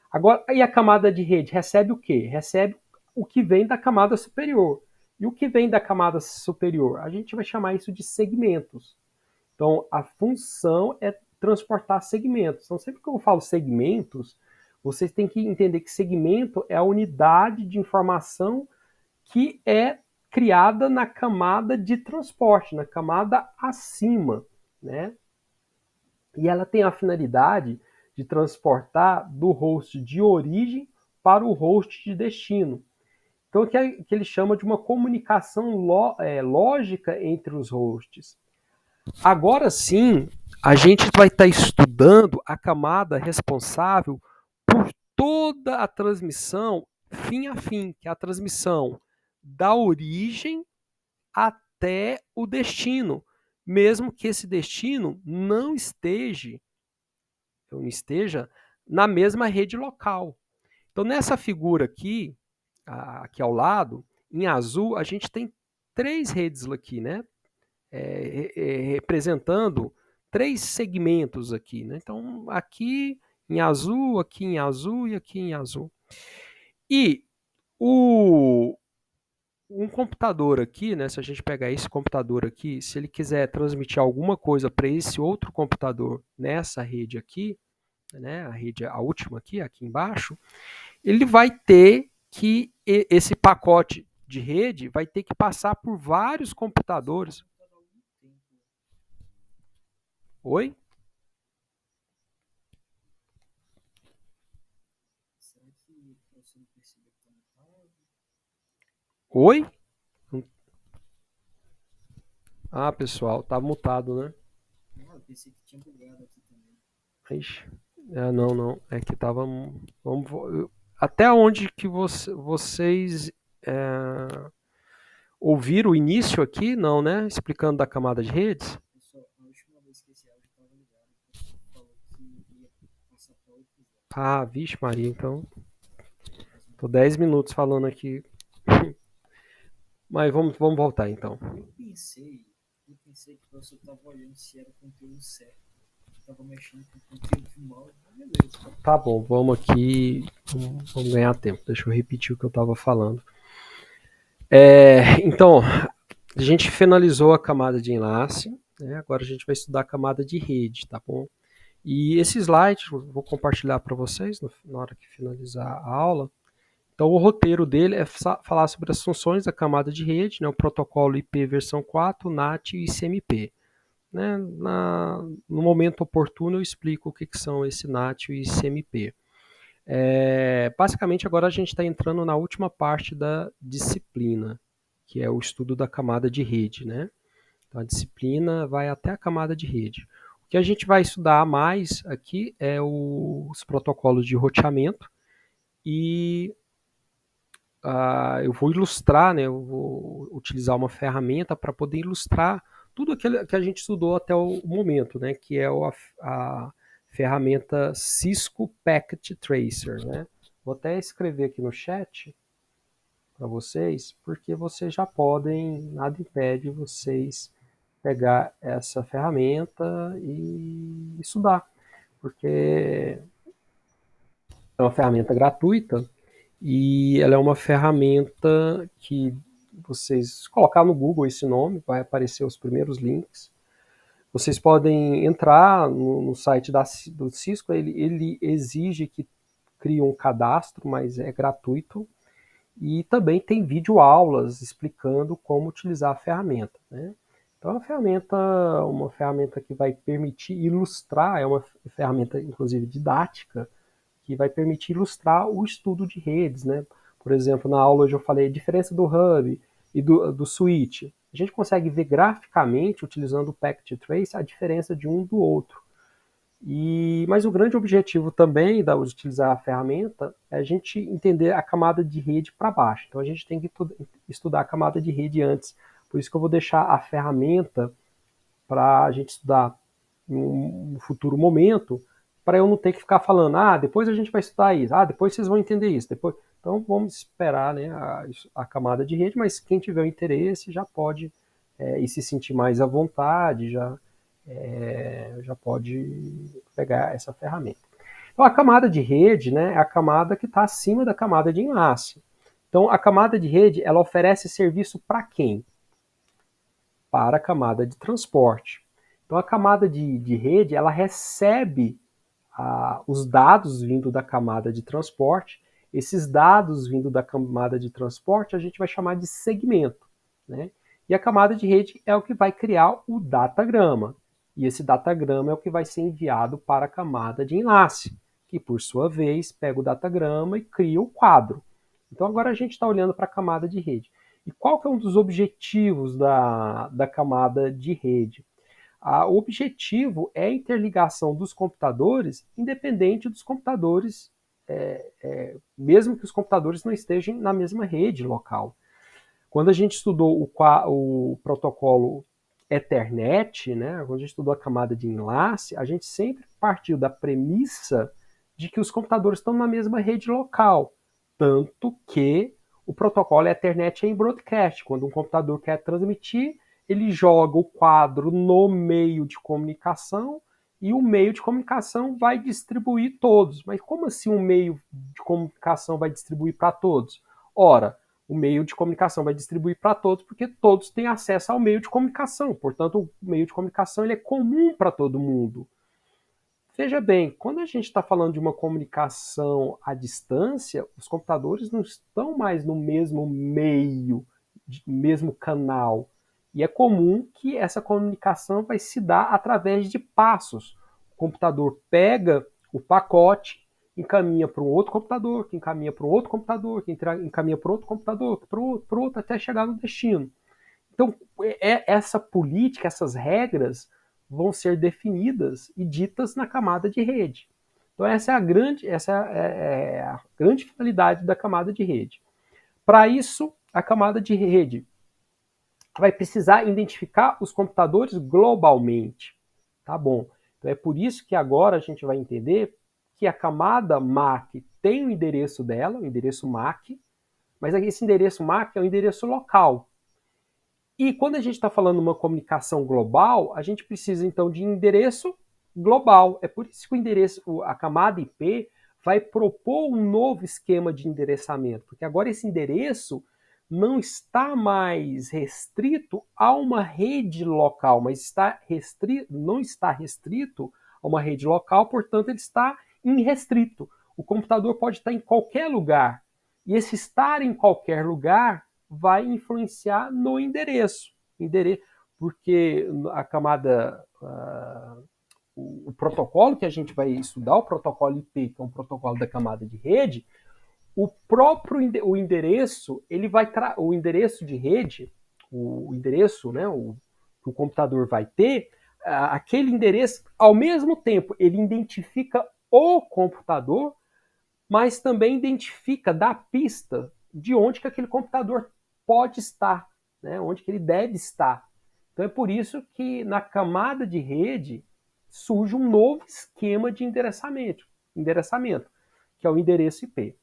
Agora, e a camada de rede recebe o quê? Recebe o que vem da camada superior. E o que vem da camada superior? A gente vai chamar isso de segmentos. Então, a função é transportar segmentos. Então, sempre que eu falo segmentos, vocês têm que entender que segmento é a unidade de informação que é criada na camada de transporte, na camada acima, né? E ela tem a finalidade de transportar do host de origem para o host de destino. Então, o que ele chama de uma comunicação lógica entre os hosts. Agora sim, a gente vai estar estudando a camada responsável por toda a transmissão fim a fim, que é a transmissão da origem até o destino, mesmo que esse destino não esteja na mesma rede local. Então, nessa figura aqui, aqui ao lado, em azul, a gente tem 3 redes aqui, né? Representando 3 segmentos aqui, né? Então, aqui em azul, aqui em azul e aqui em azul. E um computador aqui, né? Se a gente pegar esse computador aqui, se ele quiser transmitir alguma coisa para esse outro computador nessa rede aqui, né? A última aqui embaixo, ele vai ter que esse pacote de rede vai ter que passar por vários computadores. Oi? Oi? Ah, pessoal, tá mutado, né? Eu pensei que tinha bugado aqui também. Ixi. Não, não. É que tava. Até onde que vocês ouviram o início aqui? Não, né? Explicando da camada de redes? Pessoal, a última vez que esse áudio estava ligado, o pessoal falou que ia passar para outros áudios. Ah, vixe, Maria, então. Tô 10 minutos falando aqui. Mas vamos voltar então. Eu pensei que você estava olhando se era o conteúdo certo. Eu estava mexendo com o conteúdo de mal, beleza. Tá bom, vamos aqui. Vamos ganhar tempo. Deixa eu repetir o que eu estava falando. Então, a gente finalizou a camada de enlace, né? Agora a gente vai estudar a camada de rede, tá bom? E esse slide eu vou compartilhar para vocês na hora que finalizar a aula. Então, o roteiro dele é falar sobre as funções da camada de rede, né, o protocolo IP versão 4, NAT e ICMP. Né? No momento oportuno, eu explico o que são esse NAT e ICMP. Basicamente, agora a gente está entrando na última parte da disciplina, que é o estudo da camada de rede. Né? Então, a disciplina vai até a camada de rede. O que a gente vai estudar mais aqui é os protocolos de roteamento e eu vou ilustrar, né, eu vou utilizar uma ferramenta para poder ilustrar tudo aquilo que a gente estudou até o momento, né, que é a ferramenta Cisco Packet Tracer. Né? Vou até escrever aqui no chat para vocês, porque vocês já podem, nada impede vocês pegar essa ferramenta e estudar, porque é uma ferramenta gratuita e ela é uma ferramenta que vocês colocar no Google esse nome, vai aparecer os primeiros links. Vocês podem entrar no site do Cisco, ele exige que crie um cadastro, mas é gratuito. E também tem videoaulas explicando como utilizar a ferramenta. Né? Então é uma ferramenta que vai permitir ilustrar, é uma ferramenta inclusive didática, que vai permitir ilustrar o estudo de redes. Né? Por exemplo, na aula hoje eu falei a diferença do hub e do switch. A gente consegue ver graficamente, utilizando o Packet Trace, a diferença de um do outro. Mas o grande objetivo também de utilizar a ferramenta é a gente entender a camada de rede para baixo. Então a gente tem que estudar a camada de rede antes. Por isso que eu vou deixar a ferramenta para a gente estudar em um futuro momento, para eu não ter que ficar falando, depois a gente vai estudar isso, depois vocês vão entender isso. Depois... Então vamos esperar, né, a camada de rede, mas quem tiver o interesse já pode e se sentir mais à vontade, já pode pegar essa ferramenta. Então a camada de rede, né, é a camada que está acima da camada de enlace. Então a camada de rede ela oferece serviço para quem? Para a camada de transporte. Então a camada de rede ela recebe os dados vindo da camada de transporte. Esses dados vindo da camada de transporte a gente vai chamar de segmento, né? E a camada de rede é o que vai criar o datagrama. E esse datagrama é o que vai ser enviado para a camada de enlace, que por sua vez pega o datagrama e cria o quadro. Então agora a gente está olhando para a camada de rede. E qual que é um dos objetivos da camada de rede? O objetivo é a interligação dos computadores, independente dos computadores, mesmo que os computadores não estejam na mesma rede local. Quando a gente estudou o protocolo Ethernet, né, quando a gente estudou a camada de enlace, a gente sempre partiu da premissa de que os computadores estão na mesma rede local, tanto que o protocolo Ethernet é em broadcast. Quando um computador quer transmitir, ele joga o quadro no meio de comunicação e o meio de comunicação vai distribuir todos. Mas como assim um meio de comunicação vai distribuir para todos? Ora, o meio de comunicação vai distribuir para todos porque todos têm acesso ao meio de comunicação. Portanto, o meio de comunicação ele é comum para todo mundo. Veja bem, quando a gente está falando de uma comunicação à distância, os computadores não estão mais no mesmo meio, mesmo canal. E é comum que essa comunicação vai se dar através de passos. O computador pega o pacote, encaminha para um outro computador, que encaminha para um outro computador, que encaminha para outro computador, para outro, até chegar no destino. Então, essa política, essas regras vão ser definidas e ditas na camada de rede. Então, essa é a grande finalidade da camada de rede. Para isso, a camada de rede vai precisar identificar os computadores globalmente. Tá bom. Então, é por isso que agora a gente vai entender que a camada MAC tem o endereço dela, o endereço MAC, mas esse endereço MAC é o endereço local. E quando a gente está falando uma comunicação global, a gente precisa então de endereço global. É por isso que o endereço, a camada IP vai propor um novo esquema de endereçamento, porque agora esse endereço não está mais restrito a uma rede local, mas não está restrito a uma rede local, portanto ele está irrestrito. O computador pode estar em qualquer lugar. E esse estar em qualquer lugar vai influenciar no endereço, porque a camada, o protocolo que a gente vai estudar, o protocolo IP, que é um protocolo da camada de rede, o endereço, ele vai o endereço de rede, o endereço, né, que o computador vai ter, aquele endereço, ao mesmo tempo, ele identifica o computador, mas também identifica, dá pista de onde que aquele computador pode estar, né? Onde que ele deve estar. Então é por isso que na camada de rede surge um novo esquema de endereçamento, que é o endereço IP.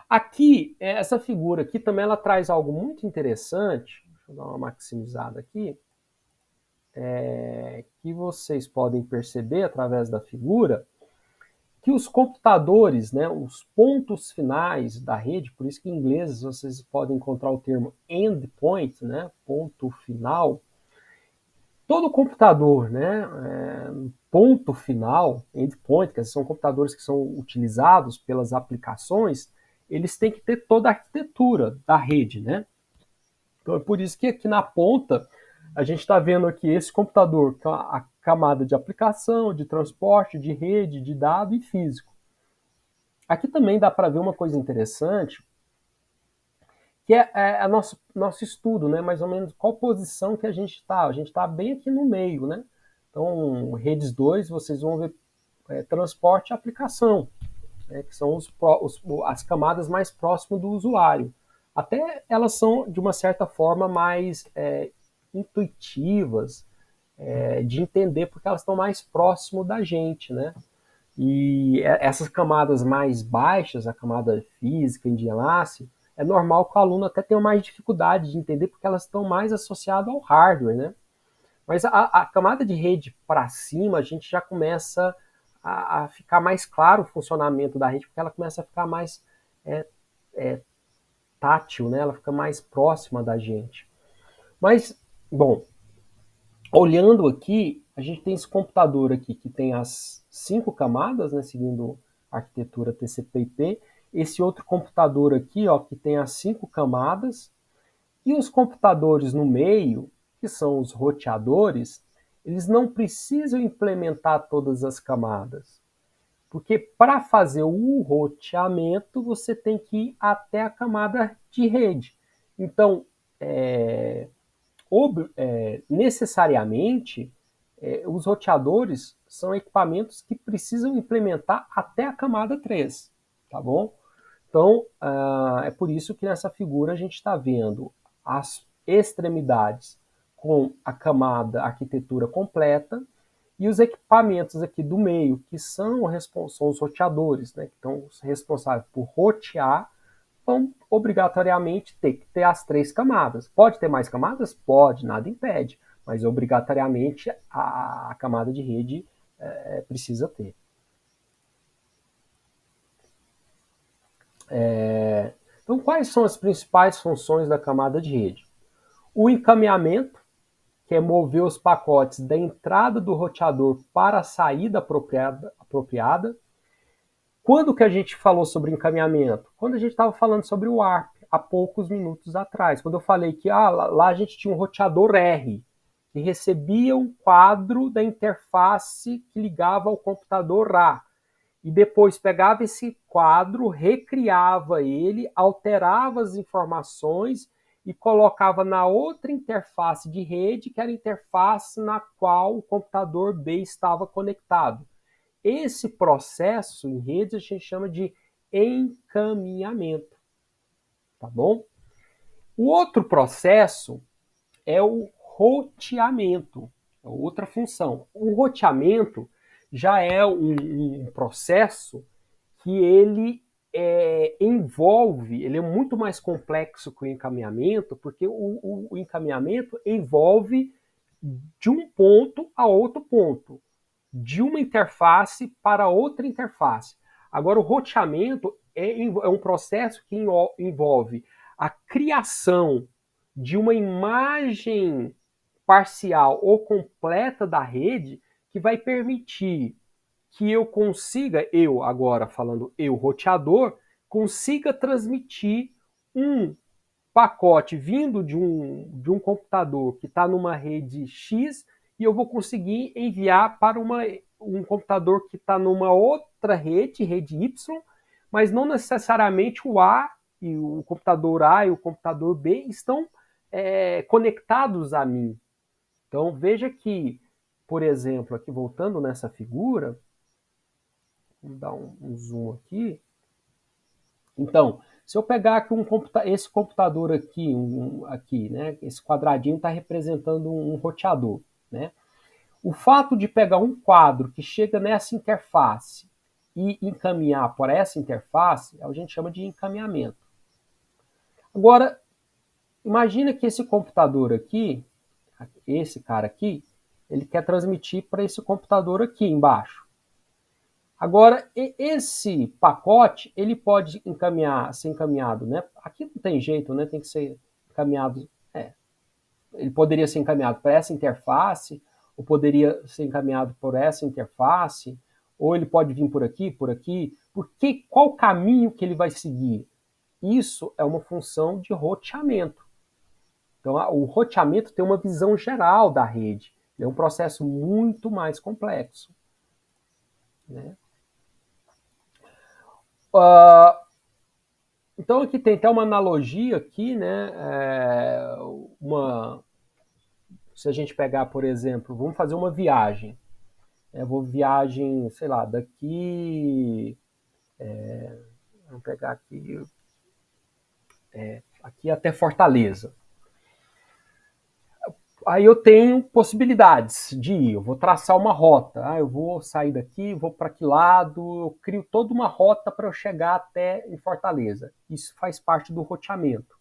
Aqui, essa figura aqui também ela traz algo muito interessante. Deixa eu dar uma maximizada aqui. Que vocês podem perceber através da figura que os computadores, né, os pontos finais da rede, por isso que em inglês vocês podem encontrar o termo endpoint, né, ponto final. Todo computador, né, ponto final, endpoint, que são computadores que são utilizados pelas aplicações, eles têm que ter toda a arquitetura da rede, né? Então é por isso que aqui na ponta a gente está vendo aqui esse computador, que é a camada de aplicação, de transporte, de rede, de dado e físico. Aqui também dá para ver uma coisa interessante, que é nosso estudo, né? Mais ou menos qual posição que a gente está. A gente está bem aqui no meio, né? Então, redes 2, vocês vão ver transporte e aplicação, né? Que são as camadas mais próximas do usuário. Até elas são, de uma certa forma, mais intuitivas, de entender, porque elas estão mais próximo da gente, né? E essas camadas mais baixas, a camada física de enlace, é normal que o aluno até tenha mais dificuldade de entender porque elas estão mais associadas ao hardware, né? Mas a camada de rede para cima, a gente já começa a ficar mais claro o funcionamento da rede, porque ela começa a ficar mais é, tátil, né? Ela fica mais próxima da gente. Mas, bom, olhando aqui, a gente tem esse computador aqui que tem as 5 camadas, né, seguindo a arquitetura TCP/IP. Esse outro computador aqui, ó, que tem as 5 camadas. E os computadores no meio, que são os roteadores, eles não precisam implementar todas as camadas. Porque para fazer o roteamento, você tem que ir até a camada de rede. Então, necessariamente, os roteadores são equipamentos que precisam implementar até a camada 3, tá bom? Então, é por isso que nessa figura a gente está vendo as extremidades com a camada arquitetura completa e os equipamentos aqui do meio, que são os roteadores, né, que estão responsáveis por rotear, vão obrigatoriamente ter que ter as 3 camadas. Pode ter mais camadas? Pode, nada impede, mas obrigatoriamente a camada de rede precisa ter. Então, quais são as principais funções da camada de rede? O encaminhamento, que é mover os pacotes da entrada do roteador para a saída apropriada. Quando que a gente falou sobre encaminhamento? Quando a gente estava falando sobre o ARP, há poucos minutos atrás. Quando eu falei que lá a gente tinha um roteador R, que recebia um quadro da interface que ligava ao computador A. E depois pegava esse quadro, recriava ele, alterava as informações e colocava na outra interface de rede, que era a interface na qual o computador B estava conectado. Esse processo em rede a gente chama de encaminhamento, tá bom? O outro processo é o roteamento, é outra função. O roteamento já é um processo que ele envolve, ele é muito mais complexo que o encaminhamento, porque o encaminhamento envolve de um ponto a outro ponto, de uma interface para outra interface. Agora, o roteamento é um processo que envolve a criação de uma imagem parcial ou completa da rede que vai permitir que eu consiga, eu agora falando eu, roteador, consiga transmitir um pacote vindo de um computador que está numa rede X e eu vou conseguir enviar para um computador que está numa outra rede, rede Y, mas não necessariamente o A e o computador A e o computador B estão conectados a mim. Então veja que, por exemplo, aqui voltando nessa figura, vamos dar um zoom aqui. Então, se eu pegar aqui esse computador aqui, aqui, né? Esse quadradinho está representando um roteador, né? O fato de pegar um quadro que chega nessa interface e encaminhar por essa interface, a gente chama de encaminhamento. Agora, imagina que esse computador aqui, esse cara aqui, ele quer transmitir para esse computador aqui embaixo. Agora, esse pacote, ele pode ser encaminhado, né? Aqui não tem jeito, né? Tem que ser encaminhado. Ele poderia ser encaminhado para essa interface, ou poderia ser encaminhado por essa interface, ou ele pode vir por aqui, porque qual caminho que ele vai seguir? Isso é uma função de roteamento. Então, o roteamento tem uma visão geral da rede. É um processo muito mais complexo, né? Então aqui tem até uma analogia aqui, né? Se a gente pegar, por exemplo, vamos fazer uma viagem. Eu vou viagem, sei lá, daqui. Vamos pegar aqui até Fortaleza. aí eu tenho possibilidades de ir. Eu vou traçar uma rota. Eu vou sair daqui, vou para que lado. Eu crio toda uma rota para eu chegar até em Fortaleza. Isso faz parte do roteamento.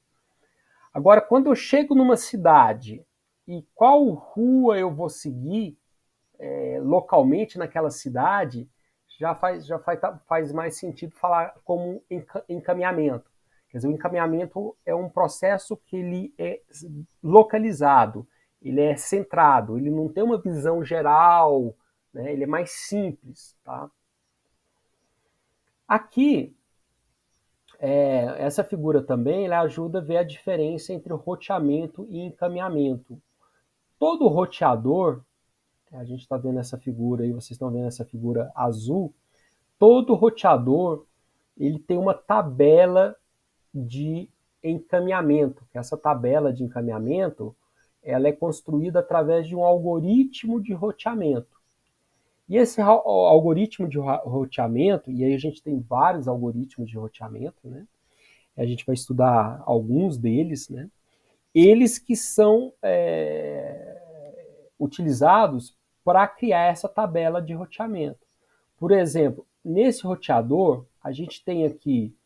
Agora, quando eu chego numa cidade e qual rua eu vou seguir localmente naquela cidade, faz mais sentido falar como encaminhamento. Quer dizer, o encaminhamento é um processo que ele é localizado, ele é centrado, ele não tem uma visão geral, né? Ele é mais simples. Tá? Aqui, essa figura também ela ajuda a ver a diferença entre roteamento e encaminhamento. Todo roteador, a gente está vendo essa figura aí, vocês estão vendo essa figura azul, todo roteador ele tem uma tabela de encaminhamento. Essa tabela de encaminhamento ela é construída através de um algoritmo de roteamento. E esse algoritmo de roteamento, e aí a gente tem vários algoritmos de roteamento, né? A gente vai estudar alguns deles, né? Eles que são utilizados para criar essa tabela de roteamento. Por exemplo, nesse roteador, a gente tem aqui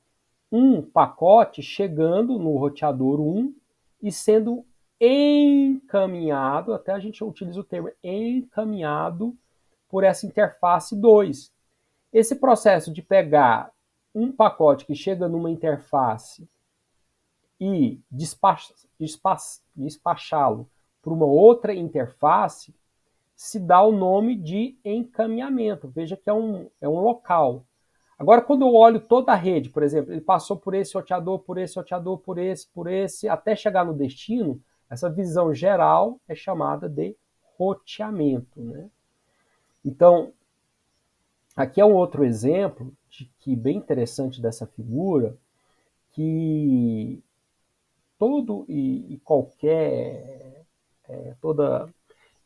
um pacote chegando no roteador 1 e sendo encaminhado, até a gente utiliza o termo encaminhado por essa interface 2. Esse processo de pegar um pacote que chega numa interface e despachá-lo para uma outra interface se dá o nome de encaminhamento. Veja que é um local. Agora, quando eu olho toda a rede, por exemplo, ele passou por esse roteador, por esse, até chegar no destino, essa visão geral é chamada de roteamento. Né? Então, aqui é um outro exemplo bem interessante dessa figura, que todo e qualquer, toda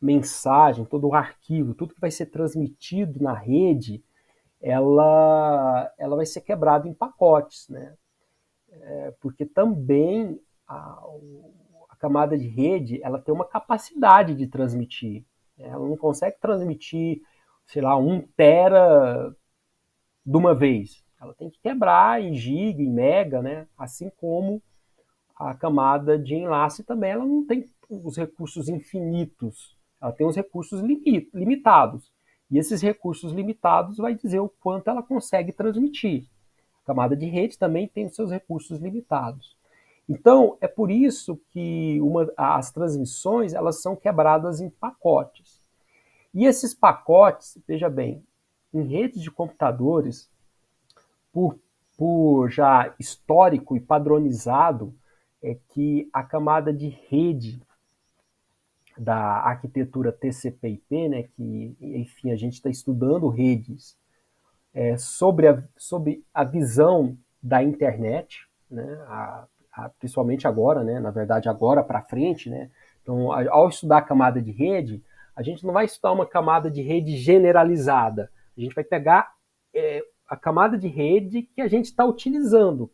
mensagem, todo arquivo, tudo que vai ser transmitido na rede, ela vai ser quebrada em pacotes, né? Porque também a camada de rede ela tem uma capacidade de transmitir. Ela não consegue transmitir, sei lá, 1 tera de uma vez. Ela tem que quebrar em giga, em mega, né? Assim como a camada de enlace também ela não tem os recursos infinitos, ela tem os recursos limitados. E esses recursos limitados vai dizer o quanto ela consegue transmitir. A camada de rede também tem os seus recursos limitados. Então, é por isso que as transmissões elas são quebradas em pacotes. E esses pacotes, veja bem, em redes de computadores, por já histórico e padronizado, é que a camada de rede da arquitetura TCP/IP, né, que, enfim, a gente está estudando redes sobre a visão da internet, né, principalmente agora, né, na verdade agora para frente, né, então ao estudar a camada de rede, a gente não vai estudar uma camada de rede generalizada, a gente vai pegar a camada de rede que a gente está utilizando,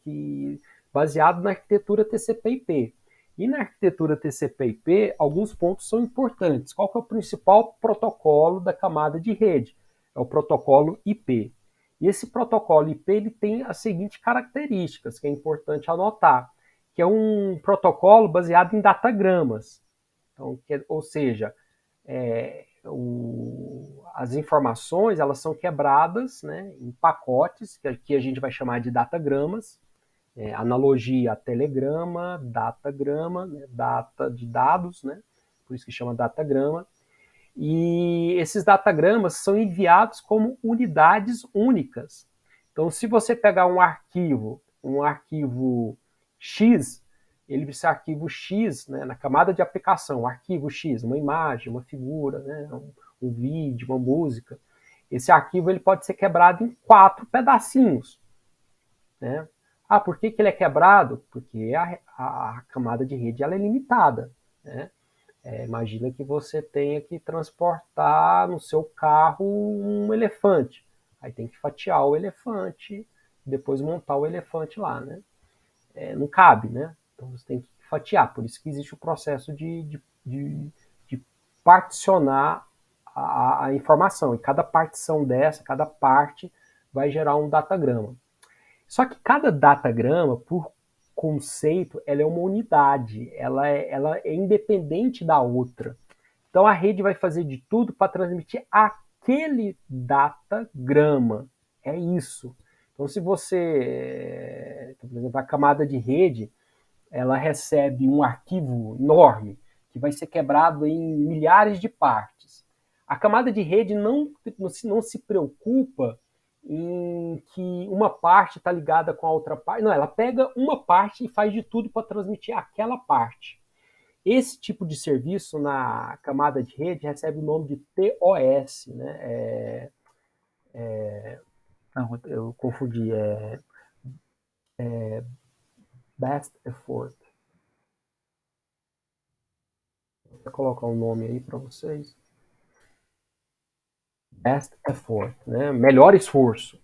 baseado na arquitetura TCP/IP. E na arquitetura TCP/IP, alguns pontos são importantes. Qual que é o principal protocolo da camada de rede? É o protocolo IP. E esse protocolo IP ele tem as seguintes características, que é importante anotar, que é um protocolo baseado em datagramas. Então, ou seja, as informações elas são quebradas, né, em pacotes, que aqui a gente vai chamar de datagramas, analogia a telegrama, datagrama, né, data de dados, né, por isso que chama datagrama. E esses datagramas são enviados como unidades únicas. Então, se você pegar um arquivo X, esse arquivo X, né, na camada de aplicação, um arquivo X, uma imagem, uma figura, né, um vídeo, uma música, esse arquivo ele pode ser quebrado em 4 pedacinhos. Né? Por que ele é quebrado? Porque a camada de rede ela é limitada. Né? Imagina que você tenha que transportar no seu carro um elefante. Aí tem que fatiar o elefante, depois montar o elefante lá. Né? Não cabe, né? Então você tem que fatiar. Por isso que existe o processo de particionar a informação. E cada partição dessa, cada parte, vai gerar um datagrama. Só que cada datagrama, por conceito, ela é uma unidade. Ela é independente da outra. Então a rede vai fazer de tudo para transmitir aquele datagrama. É isso. Então se você, por exemplo, a camada de rede, ela recebe um arquivo enorme que vai ser quebrado em milhares de partes. A camada de rede não se preocupa em que uma parte está ligada com a outra parte. Não, ela pega uma parte e faz de tudo para transmitir aquela parte. Esse tipo de serviço na camada de rede recebe o nome de TOS, né? Não, eu confundi, Best Effort. Vou colocar um nome aí para vocês. Best Effort, né? Melhor esforço.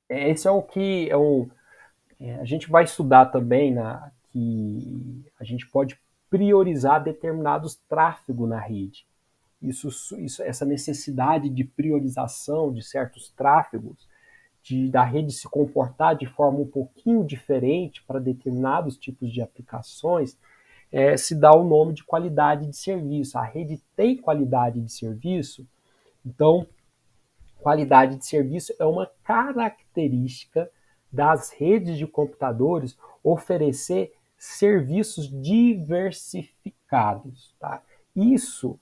Esse é o que a gente vai estudar também que a gente pode priorizar determinados tráfegos na rede. Essa necessidade de priorização de certos tráfegos, da rede se comportar de forma um pouquinho diferente para determinados tipos de aplicações, se dá o nome de qualidade de serviço. A rede tem qualidade de serviço, então qualidade de serviço é uma característica das redes de computadores oferecer serviços diversificados. Tá? Isso,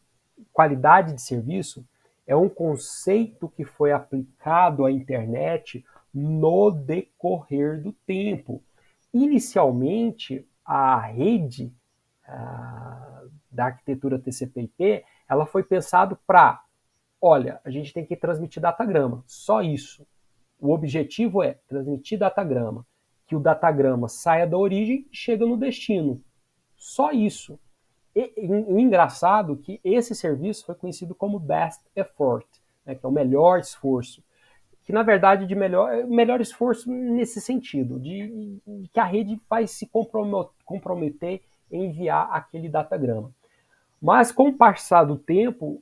qualidade de serviço, é um conceito que foi aplicado à internet no decorrer do tempo. Inicialmente, a rede da arquitetura TCP/IP, ela foi pensada para, olha, a gente tem que transmitir datagrama, só isso. O objetivo é transmitir datagrama, que o datagrama saia da origem e chega no destino. Só isso. O engraçado é que esse serviço foi conhecido como Best Effort, né, que é o melhor esforço. Que, na verdade, de melhor esforço nesse sentido, de que a rede vai se comprometer em enviar aquele datagrama. Mas, com o passar do tempo,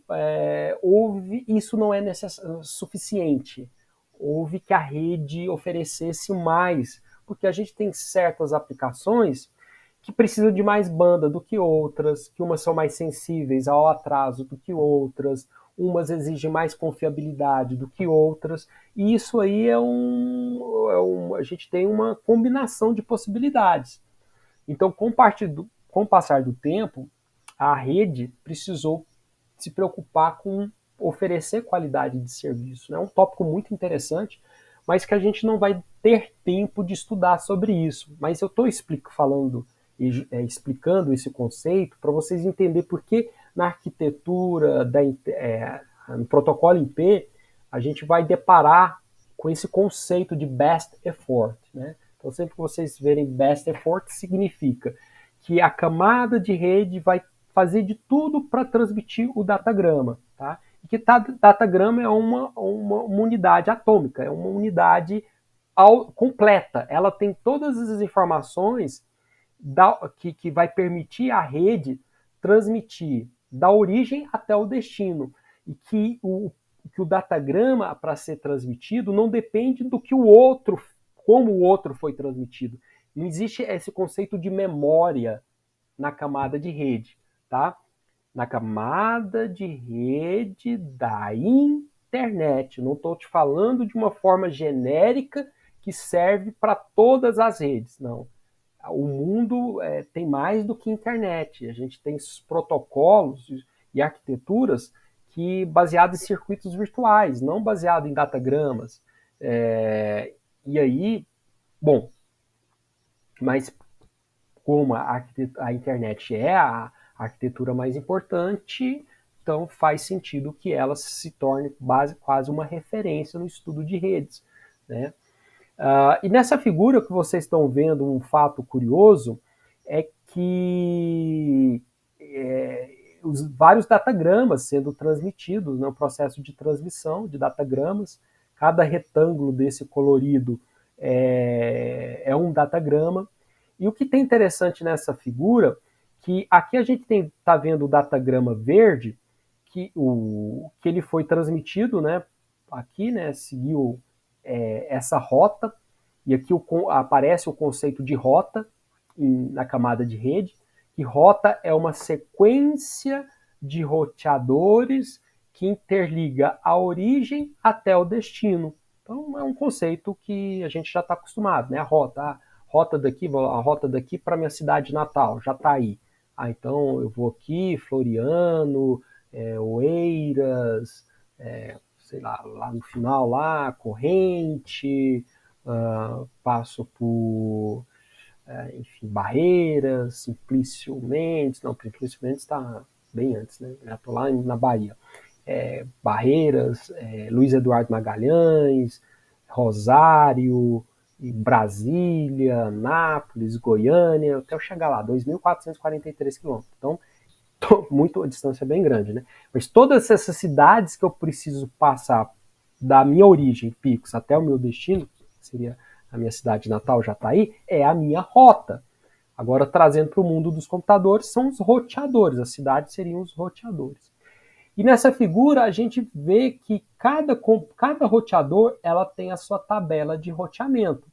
isso não é suficiente. Houve que a rede oferecesse mais, porque a gente tem certas aplicações que precisam de mais banda do que outras, que umas são mais sensíveis ao atraso do que outras, umas exigem mais confiabilidade do que outras, e isso aí a gente tem uma combinação de possibilidades. Então, com o passar do tempo, a rede precisou se preocupar com oferecer qualidade de serviço. É um tópico muito interessante, mas que a gente não vai ter tempo de estudar sobre isso. Mas eu estou explicando esse conceito para vocês entenderem por que na arquitetura, no protocolo IP, a gente vai deparar com esse conceito de best effort. Né? Então, sempre que vocês verem best effort, significa que a camada de rede vai fazer de tudo para transmitir o datagrama. Tá? E que datagrama é uma unidade atômica, é uma unidade completa. Ela tem todas as informações que vai permitir à rede transmitir da origem até o destino. E que o datagrama, para ser transmitido, não depende do que como o outro foi transmitido. Não existe esse conceito de memória na camada de rede, tá? Na camada de rede da internet. Não estou te falando de uma forma genérica que serve para todas as redes, não. O mundo tem mais do que internet. A gente tem protocolos e arquiteturas baseados em circuitos virtuais, não baseado em datagramas. E aí, bom, mas como a internet é a arquitetura mais importante, então faz sentido que ela se torne quase uma referência no estudo de redes, né? E nessa figura que vocês estão vendo, um fato curioso é que os vários datagramas sendo transmitidos, né, o processo de transmissão de datagramas, cada retângulo desse colorido é um datagrama. E o que tem interessante nessa figura que aqui a gente está vendo o datagrama verde, que ele foi transmitido, né, aqui, né, seguiu essa rota, e aqui aparece o conceito de rota na camada de rede, que rota é uma sequência de roteadores que interliga a origem até o destino. Então é um conceito que a gente já está acostumado, né? A rota daqui para minha cidade natal, já está aí. Então eu vou aqui, Floriano, Oeiras, sei lá no final lá, Corrente, passo por enfim, Barreiras, Simplício Mendes, não, Simplício Mendes está bem antes, né? Já estou lá na Bahia. Barreiras, Luiz Eduardo Magalhães, Rosário, Brasília, Nápoles, Goiânia, até eu chegar lá, 2.443 quilômetros. Então, a distância é bem grande, né? Mas todas essas cidades que eu preciso passar da minha origem, Picos, até o meu destino, que seria a minha cidade natal, Jataí, é a minha rota. Agora, trazendo para o mundo dos computadores, são os roteadores. As cidades seriam os roteadores. E nessa figura, a gente vê que cada roteador ela tem a sua tabela de roteamento,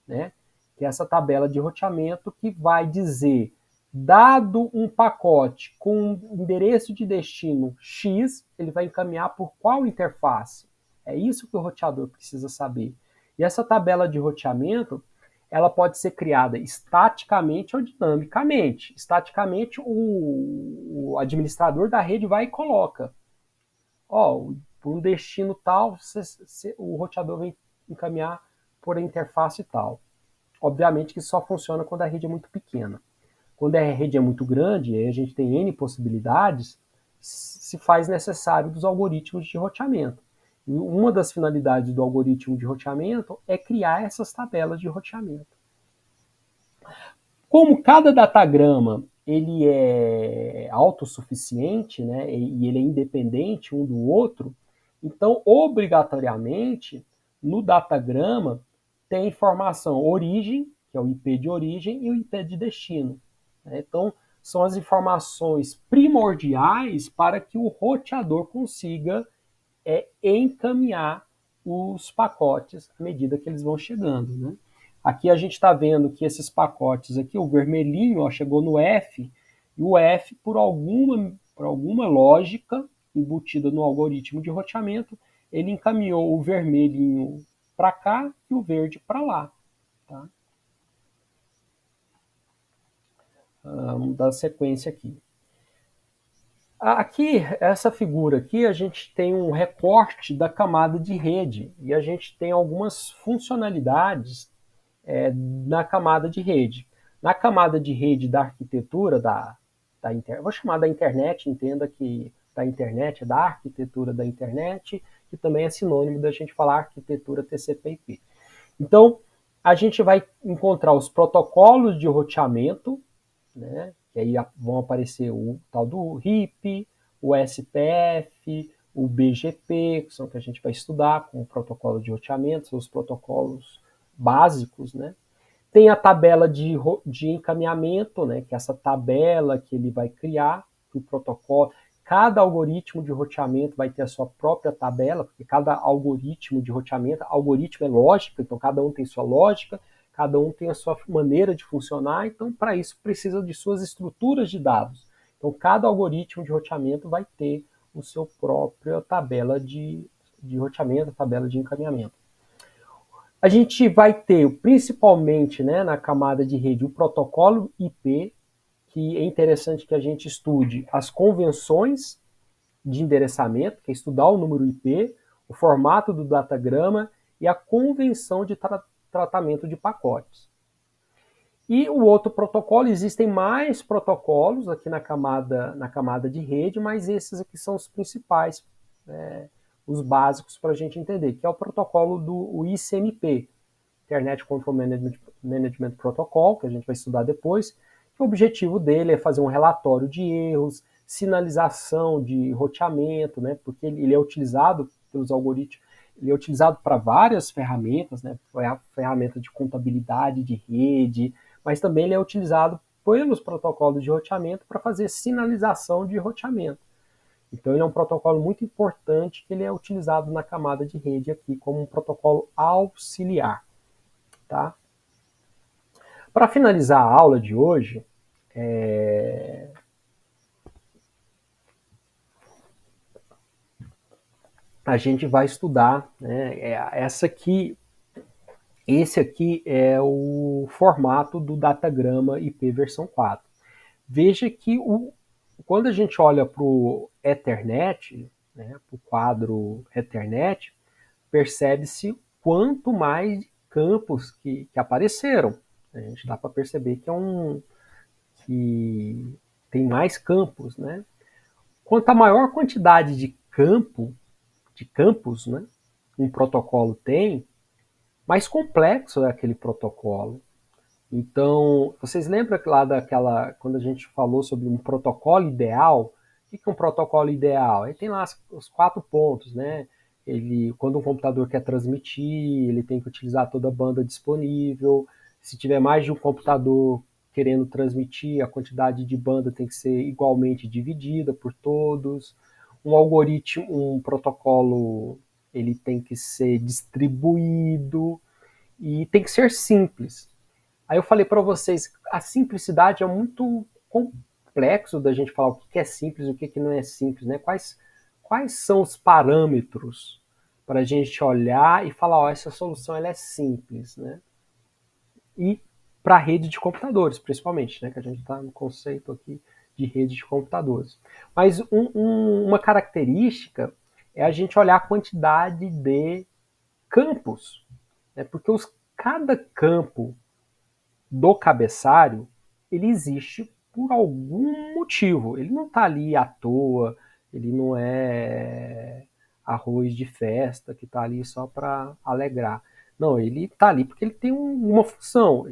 né? Que é essa tabela de roteamento que vai dizer, dado um pacote com endereço de destino X, ele vai encaminhar por qual interface? É isso que o roteador precisa saber. E essa tabela de roteamento, ela pode ser criada estaticamente ou dinamicamente. Estaticamente, o administrador da rede vai e coloca. Por um destino tal, o roteador vem encaminhar por interface tal. Obviamente que só funciona quando a rede é muito pequena. Quando a rede é muito grande, e aí a gente tem N possibilidades, se faz necessário dos algoritmos de roteamento. E uma das finalidades do algoritmo de roteamento é criar essas tabelas de roteamento. Como cada datagrama ele é autossuficiente, né, e ele é independente um do outro, então, obrigatoriamente, no datagrama tem informação origem, que é o IP de origem, e o IP de destino. Então, são as informações primordiais para que o roteador consiga encaminhar os pacotes à medida que eles vão chegando, né? Aqui a gente está vendo que esses pacotes aqui, o vermelhinho ó, chegou no F, e o F, por alguma lógica embutida no algoritmo de roteamento, ele encaminhou o vermelhinho para cá e o verde para lá. Tá? Vamos dar sequência aqui. Aqui, essa figura aqui, a gente tem um recorte da camada de rede e a gente tem algumas funcionalidades na camada de rede. Na camada de rede da arquitetura vou chamar da internet, entenda que da internet é da arquitetura da internet, que também é sinônimo da gente falar arquitetura TCP/IP. Então, a gente vai encontrar os protocolos de roteamento, né? Que aí vão aparecer o tal do RIP, o SPF, o BGP, que são que a gente vai estudar com o protocolo de roteamento, são os protocolos básicos, né? Tem a tabela de encaminhamento, né? Que é essa tabela que ele vai criar, que o protocolo. Cada algoritmo de roteamento vai ter a sua própria tabela, porque cada algoritmo de roteamento, algoritmo é lógica, então cada um tem sua lógica, cada um tem a sua maneira de funcionar, então para isso precisa de suas estruturas de dados. Então cada algoritmo de roteamento vai ter o seu própria tabela de roteamento, tabela de encaminhamento. A gente vai ter, principalmente né, na camada de rede, o protocolo IP, que é interessante que a gente estude as convenções de endereçamento, que é estudar o número IP, o formato do datagrama e a convenção de tratamento de pacotes. E o outro protocolo, existem mais protocolos aqui na camada de rede, mas esses aqui são os principais, os básicos para a gente entender, que é o protocolo do ICMP, Internet Control Management Protocol, que a gente vai estudar depois. O objetivo dele é fazer um relatório de erros, sinalização de roteamento, né, porque ele é utilizado pelos algoritmos, ele é utilizado para várias ferramentas, né, foi a ferramenta de contabilidade de rede, mas também ele é utilizado pelos protocolos de roteamento para fazer sinalização de roteamento. Então ele é um protocolo muito importante que ele é utilizado na camada de rede aqui como um protocolo auxiliar. Tá? Para finalizar a aula de hoje, a gente vai estudar, né, esse aqui é o formato do datagrama IP versão 4. Veja que quando a gente olha para o Ethernet, né, para o quadro Ethernet, percebe-se quanto mais campos que apareceram. A gente dá para perceber que tem mais campos, né? Quanto a maior quantidade de campos, né, um protocolo tem, mais complexo é aquele protocolo. Então, vocês lembram lá quando a gente falou sobre um protocolo ideal? O que é um protocolo ideal? Ele tem lá os 4 pontos, né? Quando um computador quer transmitir, ele tem que utilizar toda a banda disponível. Se tiver mais de um computador querendo transmitir, a quantidade de banda tem que ser igualmente dividida por todos. Um algoritmo, um protocolo, ele tem que ser distribuído e tem que ser simples. Aí eu falei para vocês, a simplicidade é muito complexo da gente falar o que é simples e o que não é simples, né? Quais são os parâmetros para a gente olhar e falar, ó, essa solução ela é simples, né? E para a rede de computadores, principalmente, né? Que a gente está no conceito aqui de rede de computadores. Mas uma característica é a gente olhar a quantidade de campos, né? Porque cada campo do cabeçalho, ele existe por algum motivo. Ele não está ali à toa, ele não é arroz de festa que está ali só para alegrar. Não, ele está ali porque ele tem uma função.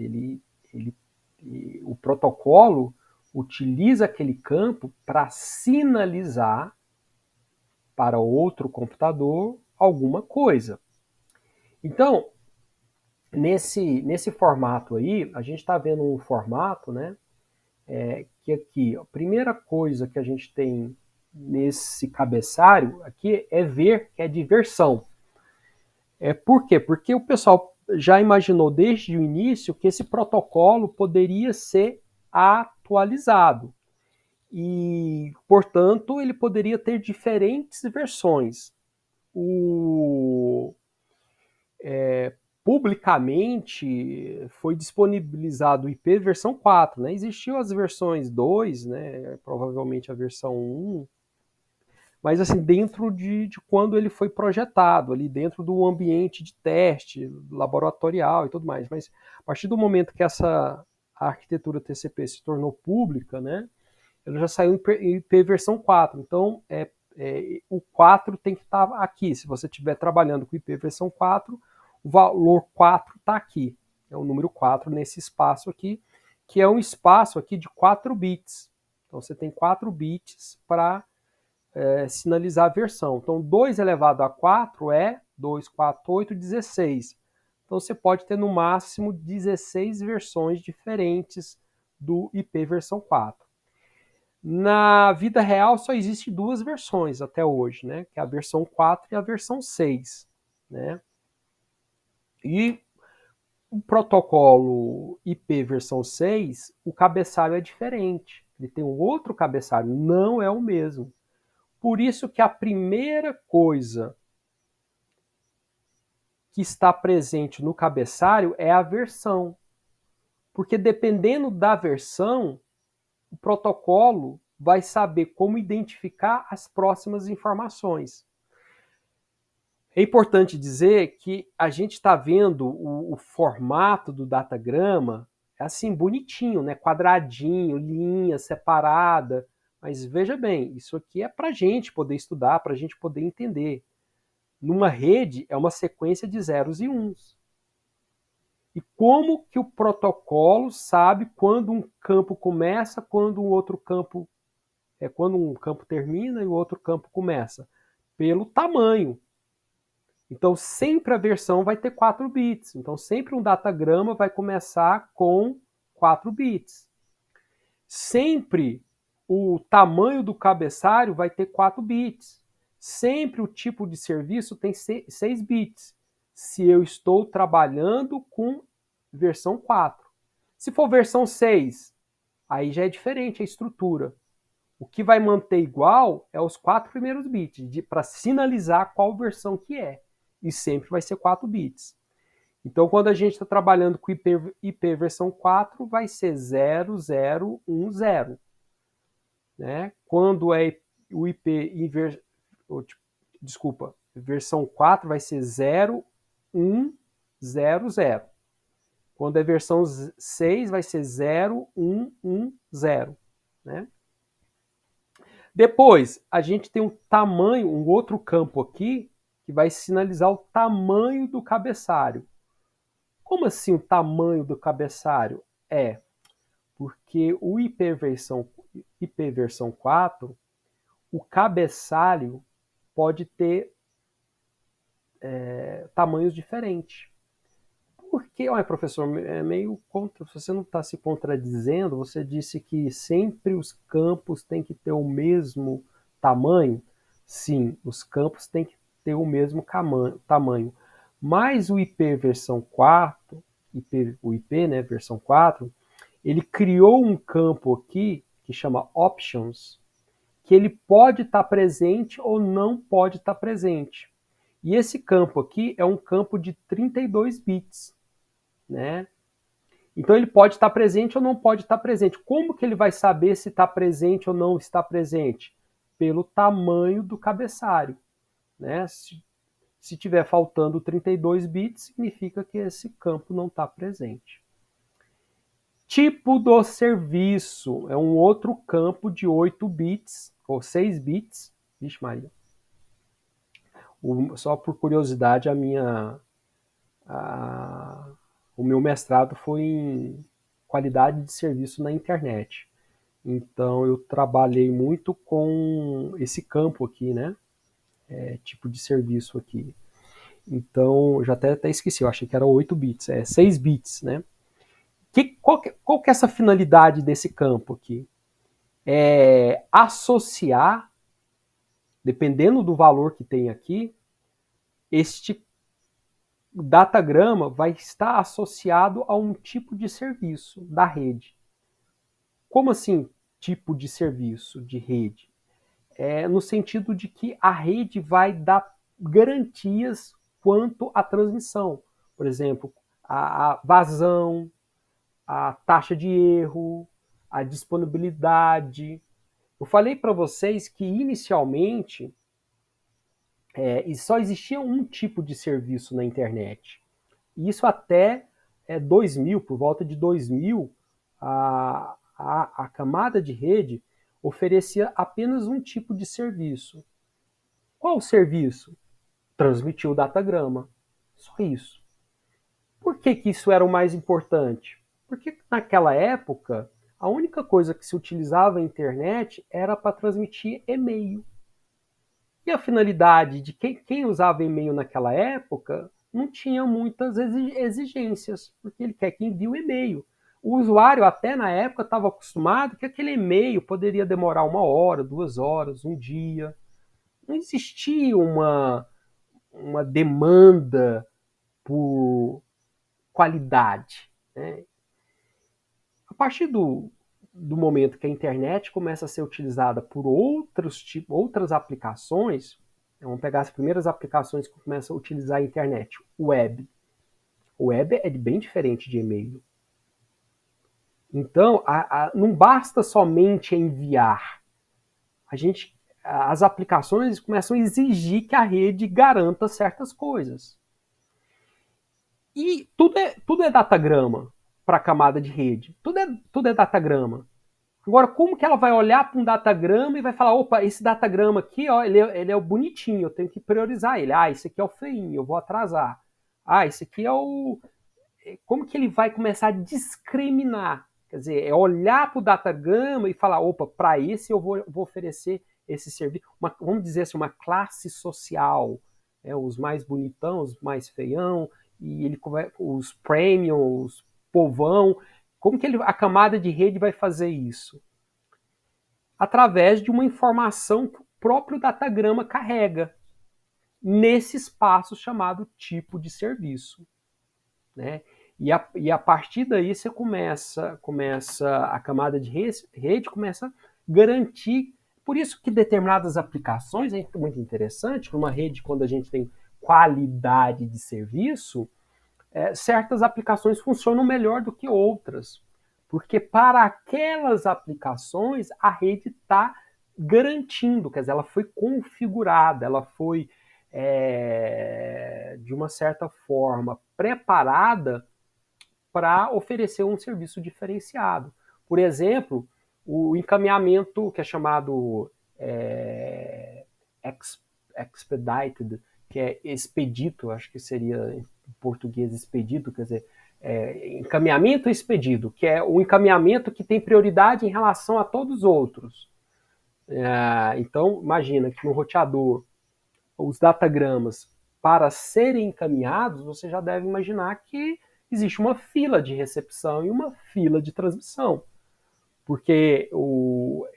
O protocolo utiliza aquele campo para sinalizar para outro computador alguma coisa. Então, nesse formato aí, a gente está vendo um formato, né? Que aqui, a primeira coisa que a gente tem nesse cabeçalho aqui é ver que é diversão. Por quê? Porque o pessoal já imaginou desde o início que esse protocolo poderia ser atualizado. E, portanto, ele poderia ter diferentes versões. Publicamente foi disponibilizado o IP versão 4, né? Existiam as versões 2, né? Provavelmente a versão 1, mas assim, dentro de quando ele foi projetado, ali dentro do ambiente de teste, laboratorial e tudo mais. Mas a partir do momento que a arquitetura TCP se tornou pública, né? Ela já saiu em IP versão 4. Então, o 4 tem que estar aqui. Se você estiver trabalhando com IP versão 4, o valor 4 está aqui. É o número 4 nesse espaço aqui, que é um espaço aqui de 4 bits. Então, você tem 4 bits para sinalizar a versão. Então, 2 elevado a 4 é 2, 4, 8, 16. Então, você pode ter no máximo 16 versões diferentes do IP versão 4. Na vida real só existe 2 versões até hoje, né? Que é a versão 4 e a versão 6, né? E o protocolo IP versão 6, o cabeçalho é diferente. Ele tem um outro cabeçalho, não é o mesmo. Por isso que a primeira coisa que está presente no cabeçalho é a versão. Porque dependendo da versão, o protocolo vai saber como identificar as próximas informações. É importante dizer que a gente está vendo o formato do datagrama assim, bonitinho, né? Quadradinho, linha separada. Mas veja bem, isso aqui é para a gente poder estudar, para a gente poder entender. Numa rede é uma sequência de zeros e uns. E como que o protocolo sabe quando um campo começa, quando um outro campo quando um campo termina e o outro campo começa? Pelo tamanho. Então, sempre a versão vai ter 4 bits. Então, sempre um datagrama vai começar com 4 bits. Sempre o tamanho do cabeçalho vai ter 4 bits. Sempre o tipo de serviço tem 6 bits. Se eu estou trabalhando com versão 4. Se for versão 6, aí já é diferente a estrutura. O que vai manter igual é os 4 primeiros bits, para sinalizar qual versão que é. E sempre vai ser 4 bits. Então, quando a gente está trabalhando com IP versão 4, vai ser 0010. Né? Quando é o IP versão 4, vai ser 0100. Quando é versão 6, vai ser 0110. Né? Depois, a gente tem um tamanho, um outro campo aqui, que vai sinalizar o tamanho do cabeçalho. Como assim o tamanho do cabeçalho? Porque o IP versão 4, o cabeçalho pode ter tamanhos diferentes. Porque, olha, professor, é meio contra. Você não está se contradizendo. Você disse que sempre os campos têm que ter o mesmo tamanho. Sim, os campos têm que ter o mesmo tamanho. Mas o IP versão 4, o IP, né, versão 4, ele criou um campo aqui que chama Options, que ele pode estar presente ou não pode estar presente. E esse campo aqui é um campo de 32 bits. Né? Então ele pode estar presente ou não pode estar presente. Como que ele vai saber se está presente ou não está presente? Pelo tamanho do cabeçalho. Né? Se tiver faltando 32 bits, significa que esse campo não está presente. Tipo do serviço é um outro campo de 8 bits, ou 6 bits. Vixe Maria. Só por curiosidade, o meu mestrado foi em qualidade de serviço na internet. Então eu trabalhei muito com esse campo aqui, né? Tipo de serviço aqui. Então, já até esqueci, eu achei que era 8 bits, 6 bits, né? Qual que é essa finalidade desse campo aqui? É associar, dependendo do valor que tem aqui, este datagrama vai estar associado a um tipo de serviço da rede. Como assim, tipo de serviço de rede? No sentido de que a rede vai dar garantias quanto à transmissão. Por exemplo, a vazão, a taxa de erro, a disponibilidade. Eu falei para vocês que inicialmente só existia um tipo de serviço na internet. Isso até 2000, por volta de 2000, a camada de rede oferecia apenas um tipo de serviço. Qual o serviço? Transmitir o datagrama. Só isso. Por que isso era o mais importante? Porque naquela época, a única coisa que se utilizava a internet era para transmitir e-mail. E a finalidade de quem usava e-mail naquela época não tinha muitas exigências, porque ele quer que envie o e-mail. O usuário, até na época, estava acostumado que aquele e-mail poderia demorar 1 hora, 2 horas, um dia. Não existia uma demanda por qualidade. Né? A partir do momento que a internet começa a ser utilizada por outras aplicações, vamos pegar as primeiras aplicações que começam a utilizar a internet, web. O web é bem diferente de e-mail. Então, não basta somente enviar. As aplicações começam a exigir que a rede garanta certas coisas. E tudo é datagrama para a camada de rede. Tudo é datagrama. Agora, como que ela vai olhar para um datagrama e vai falar, opa, esse datagrama aqui, ó, ele é o bonitinho, eu tenho que priorizar ele. Ah, esse aqui é o feinho, eu vou atrasar. Ah, esse aqui é o... Como que ele vai começar a discriminar? Quer dizer, é olhar para o datagrama e falar, opa, para esse eu vou oferecer esse serviço. Vamos dizer assim, uma classe social. Os mais bonitão, os mais feião, e os premium, os povão, Como que a camada de rede vai fazer isso? Através de uma informação que o próprio datagrama carrega nesse espaço chamado tipo de serviço, né? E a partir daí você começa a camada de rede começa a garantir. Por isso que determinadas aplicações é muito interessante, numa rede, quando a gente tem qualidade de serviço, certas aplicações funcionam melhor do que outras. Porque para aquelas aplicações a rede está garantindo, quer dizer, ela foi configurada, ela foi, de uma certa forma, preparada para oferecer um serviço diferenciado. Por exemplo, o encaminhamento que é chamado expedited, que é expedito, acho que seria em português expedito, quer dizer, encaminhamento expedido, que é o encaminhamento que tem prioridade em relação a todos os outros. Então, imagina que no roteador, os datagramas, para serem encaminhados, você já deve imaginar que existe uma fila de recepção e uma fila de transmissão. Porque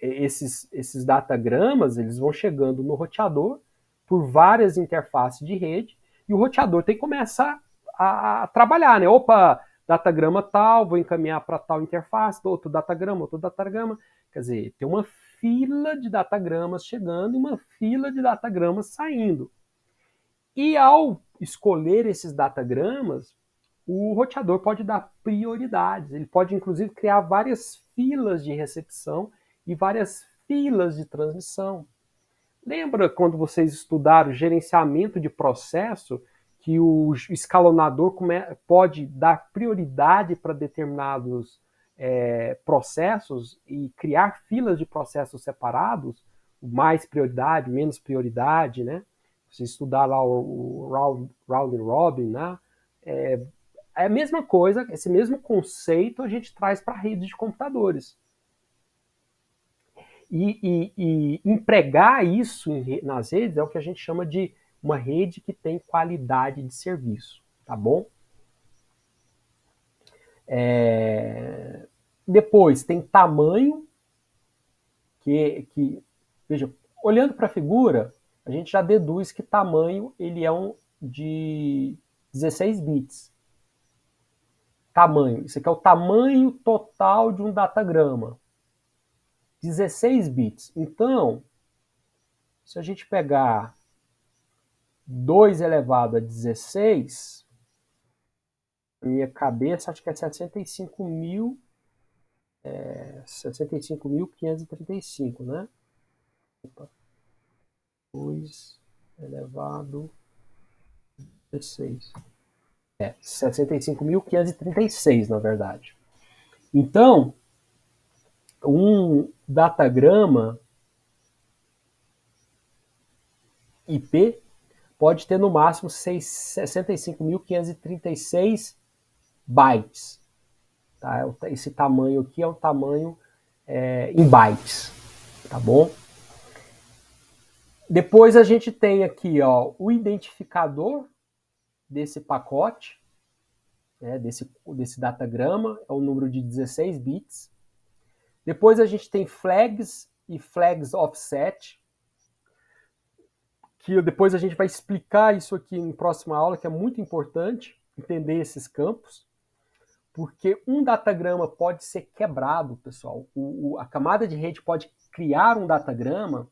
esses datagramas eles vão chegando no roteador por várias interfaces de rede e o roteador tem que começar a trabalhar, né? Opa, datagrama tal, vou encaminhar para tal interface, outro datagrama. Quer dizer, tem uma fila de datagramas chegando e uma fila de datagramas saindo. E ao escolher esses datagramas, o roteador pode dar prioridades. Ele pode, inclusive, criar várias filas de recepção e várias filas de transmissão. Lembra quando vocês estudaram gerenciamento de processo, que o escalonador pode dar prioridade para determinados processos e criar filas de processos separados, mais prioridade, menos prioridade, né? Se estudar lá o Round Robin, né? É a mesma coisa, esse mesmo conceito a gente traz para a rede de computadores. E empregar isso nas redes é o que a gente chama de uma rede que tem qualidade de serviço, tá bom? Depois tem tamanho, veja, olhando para a figura, a gente já deduz que tamanho ele é de 16 bits. Tamanho, isso aqui é o tamanho total de um datagrama. 16 bits. Então, se a gente pegar 2 elevado a 16, na minha cabeça acho que é 65.535, né? 2 elevado a 16. 65.536, na verdade. Então, um datagrama IP pode ter no máximo 65.536 bytes. Tá? Esse tamanho aqui é o tamanho em bytes, tá bom? Depois a gente tem aqui o identificador desse pacote, né, desse datagrama, é o número de 16 bits. Depois a gente tem flags e flags offset, que depois a gente vai explicar isso aqui em próxima aula, que é muito importante entender esses campos, porque um datagrama pode ser quebrado, pessoal. A camada de rede pode criar um datagrama,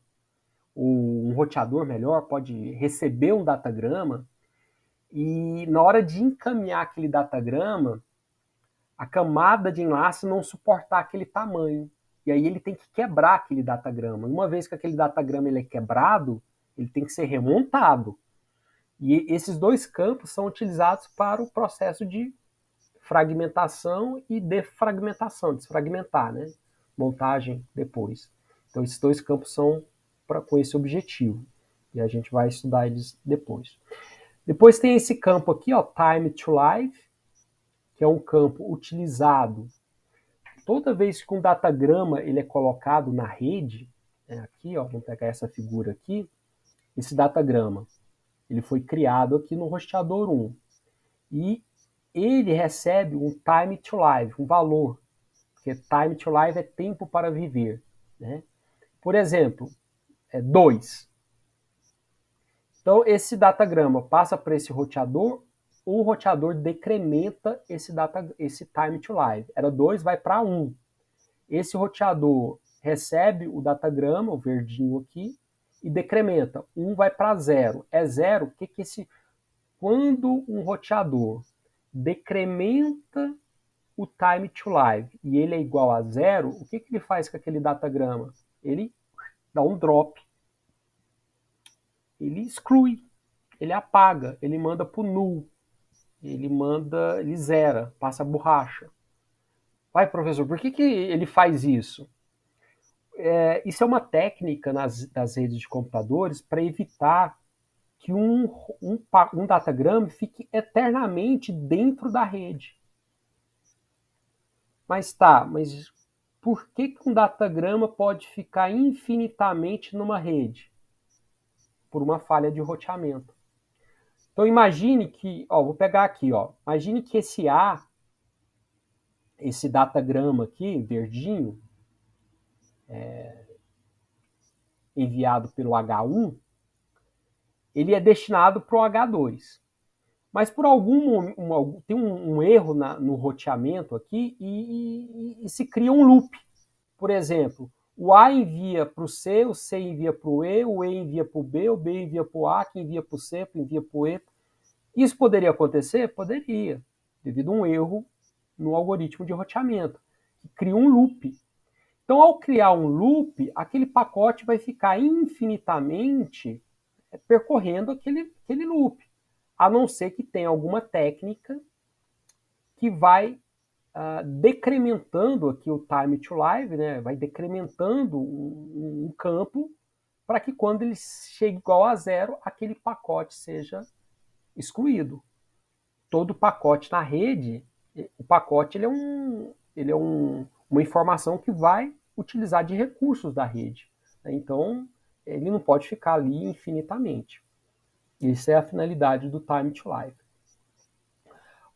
um roteador melhor, pode receber um datagrama, e na hora de encaminhar aquele datagrama, a camada de enlace não suportar aquele tamanho. E aí ele tem que quebrar aquele datagrama. Uma vez que aquele datagrama ele é quebrado, ele tem que ser remontado. E esses dois campos são utilizados para o processo de fragmentação e defragmentação, desfragmentar, né? Montagem depois. Então esses dois campos são com esse objetivo. E a gente vai estudar eles depois. Depois tem esse campo aqui, time to live, que é um campo utilizado toda vez que um datagrama ele é colocado na rede. Aqui, vamos pegar essa figura aqui. Esse datagrama ele foi criado aqui no roteador 1 e ele recebe um time to live, um valor porque time to live é tempo para viver, né? Por exemplo, 2. Então, esse datagrama passa para esse roteador, o roteador decrementa esse time to live. Era 2, vai para 1. Esse roteador recebe o datagrama, o verdinho aqui, e decrementa. 1 vai para 0. É 0, o que que esse... Quando um roteador decrementa o time to live e ele é igual a 0, o que que ele faz com aquele datagrama? Ele dá um drop. Ele exclui, ele apaga, ele manda pro null, ele zera, passa a borracha. Vai, professor, por que ele faz isso? Isso é uma técnica das redes de computadores para evitar que um datagrama fique eternamente dentro da rede. Mas por que um datagrama pode ficar infinitamente numa rede? Por uma falha de roteamento. Então imagine que, vou pegar aqui, imagine que esse datagrama aqui, verdinho, enviado pelo H1, ele é destinado para o H2. Mas por tem um erro no roteamento aqui e se cria um loop. Por exemplo, o A envia para o C envia para o E envia para o B envia para o A, que envia para o C, que envia para o E. Isso poderia acontecer? Poderia, devido a um erro no algoritmo de roteamento, que cria um loop. Então, ao criar um loop, aquele pacote vai ficar infinitamente percorrendo aquele loop, a não ser que tenha alguma técnica que vai decrementando aqui o time to live, né? Vai decrementando um campo para que quando ele chegue igual a 0, aquele pacote seja excluído. Todo pacote na rede, o pacote ele é uma informação que vai utilizar de recursos da rede. Então, ele não pode ficar ali infinitamente. Isso é a finalidade do time to live.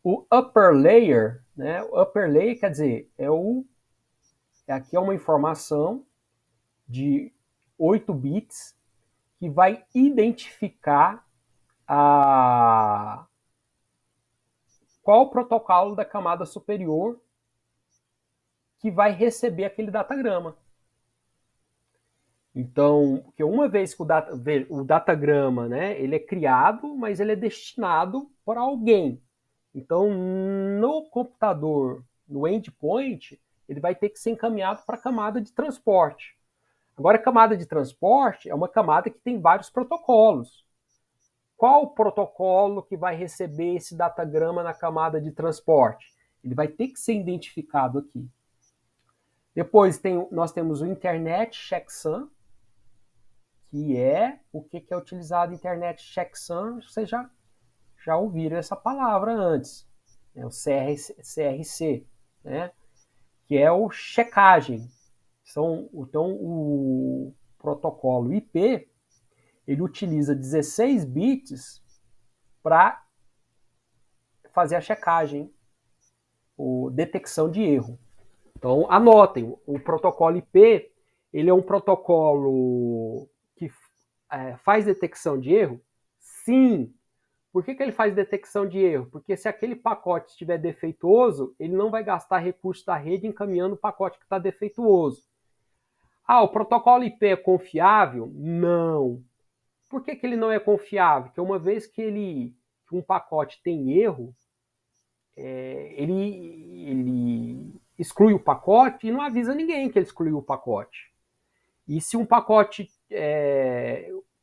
O upper layer, né? O upper layer quer dizer, aqui é uma informação de 8 bits que vai identificar qual o protocolo da camada superior que vai receber aquele datagrama. Então, porque uma vez que o datagrama, né, ele é criado, mas ele é destinado para alguém. Então, no computador, no endpoint, ele vai ter que ser encaminhado para a camada de transporte. Agora, a camada de transporte é uma camada que tem vários protocolos. Qual o protocolo que vai receber esse datagrama na camada de transporte? Ele vai ter que ser identificado aqui. Depois nós temos o Internet Checksum, que é o que é utilizado Internet Checksum, vocês já ouviram essa palavra antes, né? O CRC, né? Que é o checagem. Então, o protocolo IP, ele utiliza 16 bits para fazer a checagem, ou detecção de erro. Então, anotem, o protocolo IP, ele é um protocolo que faz detecção de erro? Sim. Por que ele faz detecção de erro? Porque se aquele pacote estiver defeituoso, ele não vai gastar recursos da rede encaminhando o pacote que está defeituoso. O protocolo IP é confiável? Não. Por que ele não é confiável? Porque uma vez que um pacote tem erro, ele exclui o pacote e não avisa ninguém que ele excluiu o pacote. E se um pacote,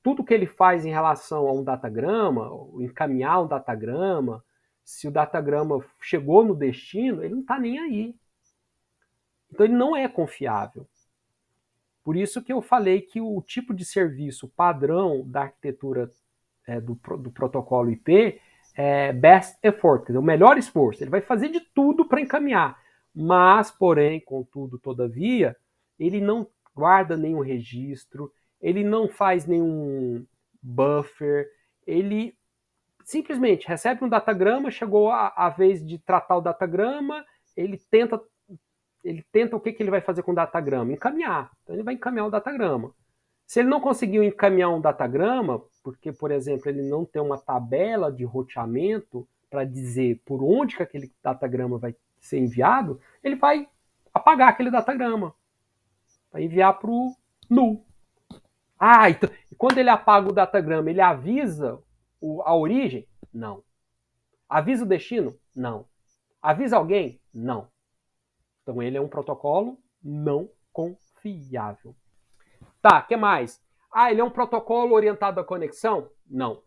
tudo que ele faz em relação a um datagrama, encaminhar um datagrama, se o datagrama chegou no destino, ele não está nem aí. Então ele não é confiável. Por isso que eu falei que o tipo de serviço padrão da arquitetura do protocolo IP é best effort, quer dizer, o melhor esforço. Ele vai fazer de tudo para encaminhar. Mas, porém, contudo, todavia, ele não guarda nenhum registro, ele não faz nenhum buffer, ele simplesmente recebe um datagrama, chegou a vez de tratar o datagrama, ele tenta ele tenta o que ele vai fazer com o datagrama? Encaminhar. Então ele vai encaminhar o datagrama. Se ele não conseguiu encaminhar um datagrama, porque, por exemplo, ele não tem uma tabela de roteamento para dizer por onde que aquele datagrama vai ser enviado, ele vai apagar aquele datagrama, vai enviar para o null. Então, e quando ele apaga o datagrama, ele avisa a origem? Não. Avisa o destino? Não. Avisa alguém? Não. Então ele é um protocolo não confiável. Tá, o que mais? Ele é um protocolo orientado à conexão? Não.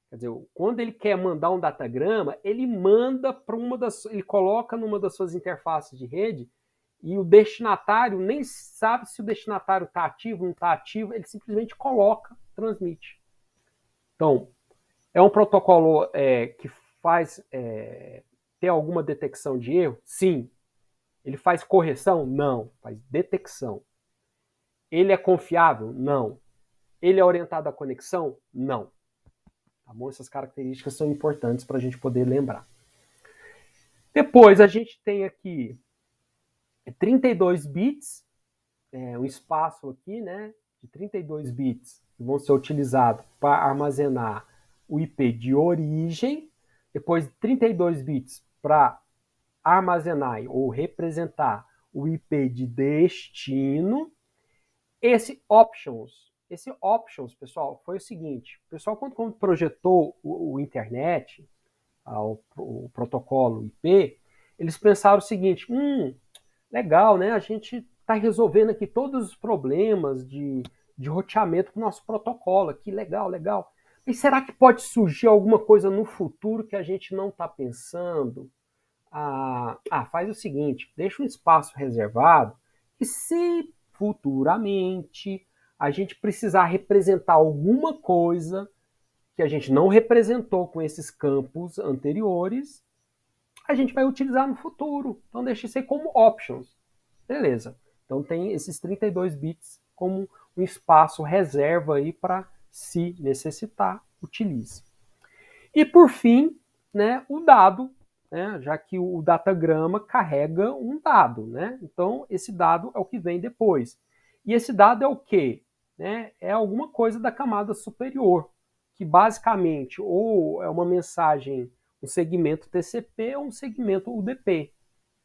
Quer dizer, quando ele quer mandar um datagrama, ele manda para ele coloca numa das suas interfaces de rede e o destinatário nem sabe se o destinatário está ativo ou não está ativo, ele simplesmente coloca, transmite. Então, é um protocolo que faz ter alguma detecção de erro? Sim. Ele faz correção? Não. Faz detecção. Ele é confiável? Não. Ele é orientado à conexão? Não. Tá bom? Essas características são importantes para a gente poder lembrar. Depois a gente tem aqui 32 bits, um espaço aqui, né, de 32 bits que vão ser utilizados para armazenar o IP de origem, depois 32 bits para armazenar ou representar o IP de destino. Esse options, pessoal, foi o seguinte: o pessoal, quando projetou o internet, o protocolo IP, eles pensaram o seguinte: legal, né? A gente está resolvendo aqui todos os problemas de roteamento com o nosso protocolo aqui, legal, legal. E será que pode surgir alguma coisa no futuro que a gente não está pensando? Faz o seguinte, deixa um espaço reservado e se futuramente a gente precisar representar alguma coisa que a gente não representou com esses campos anteriores, a gente vai utilizar no futuro. Então deixa isso aí como options. Beleza. Então tem esses 32 bits como um espaço reserva aí para, se necessitar, utilize. E por fim, né, o dado, né, já que o datagrama carrega um dado, né? Então esse dado é o que vem depois. E esse dado é o quê? Né? É alguma coisa da camada superior, que basicamente ou é uma mensagem, um segmento TCP ou um segmento UDP,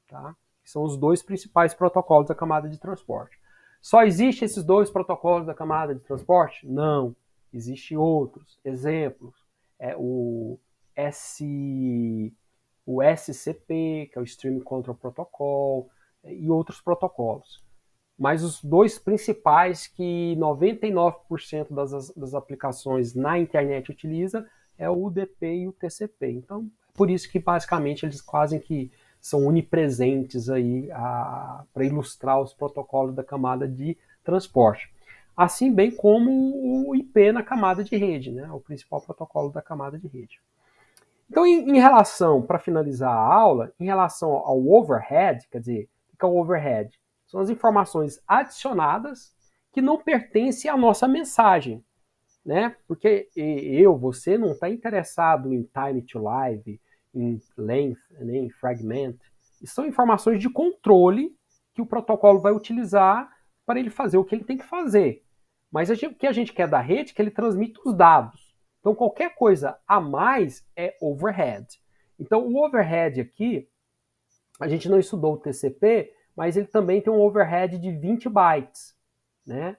tá? Que são os dois principais protocolos da camada de transporte. Só existem esses dois protocolos da camada de transporte? Não. Existem outros. Exemplos. O SCP, que é o Stream Control Protocol, e outros protocolos. Mas os dois principais que 99% das aplicações na internet utiliza é o UDP e o TCP. Então, é por isso que basicamente eles quase que são onipresentes aí para ilustrar os protocolos da camada de transporte. Assim bem como o IP na camada de rede, né? O principal protocolo da camada de rede. Então, em relação, para finalizar a aula, em relação ao overhead, quer dizer, o que é o overhead? São as informações adicionadas que não pertencem à nossa mensagem, né? Porque você não está interessado em time to live, em length, né, em fragment. Isso são informações de controle que o protocolo vai utilizar para ele fazer o que ele tem que fazer. Mas o que a gente quer da rede é que ele transmita os dados. Então, qualquer coisa a mais é overhead. Então, o overhead aqui, a gente não estudou o TCP, mas ele também tem um overhead de 20 bytes, né?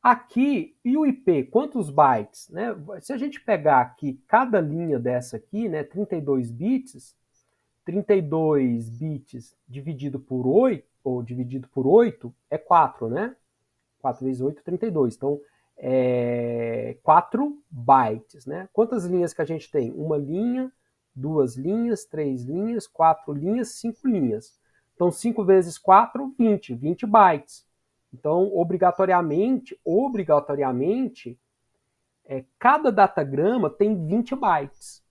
Aqui, e o IP, quantos bytes? Né? Se a gente pegar aqui cada linha dessa aqui, né, 32 bits, 32 bits dividido por 8, ou dividido por 8, é 4, né? 4 vezes 8, 32. Então, 4 bytes, né? Quantas linhas que a gente tem? Uma linha, duas linhas, três linhas, 4 linhas, 5 linhas. Então, 5 vezes 4, 20 bytes. Então, obrigatoriamente, cada datagrama tem 20 bytes.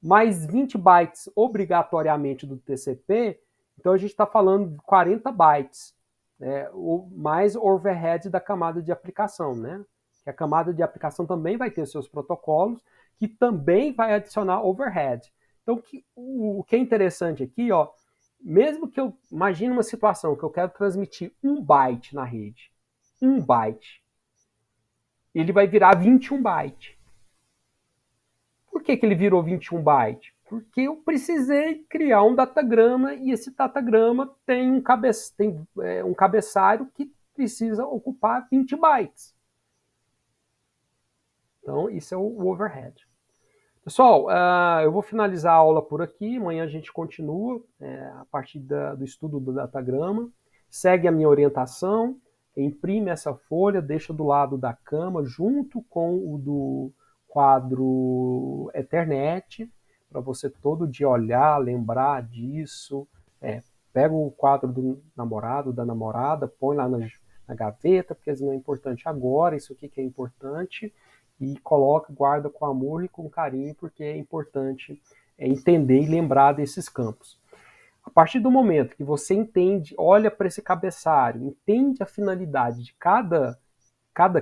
Mais 20 bytes obrigatoriamente do TCP, então a gente está falando de 40 bytes. Mais overhead da camada de aplicação, né? Que a camada de aplicação também vai ter seus protocolos, que também vai adicionar overhead. Então, o que é interessante aqui, ó, Mesmo que eu imagine uma situação que eu quero transmitir 1 byte na rede, 1 byte, ele vai virar 21 bytes. Por que ele virou 21 bytes? Porque eu precisei criar um datagrama e esse datagrama tem um cabeçalho que precisa ocupar 20 bytes. Então, isso é o overhead. Pessoal, eu vou finalizar a aula por aqui. Amanhã a gente continua a partir do estudo do datagrama. Segue a minha orientação, imprime essa folha, deixa do lado da cama, junto com o do quadro Ethernet, para você todo dia olhar, lembrar disso. Pega o quadro do namorado, da namorada, põe lá na gaveta, porque não é importante agora, isso aqui que é importante, e coloca, guarda com amor e com carinho, porque é importante entender e lembrar desses campos. A partir do momento que você entende, olha para esse cabeçalho, entende a finalidade de cada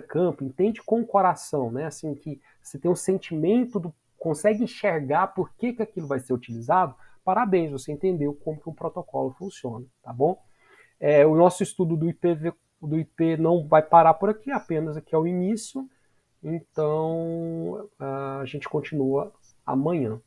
campo, entende com o coração, né? Assim, que você tem um sentimento, consegue enxergar por que aquilo vai ser utilizado, parabéns, você entendeu como que um protocolo funciona, tá bom? O nosso estudo do IP não vai parar por aqui, apenas aqui é o início, então a gente continua amanhã.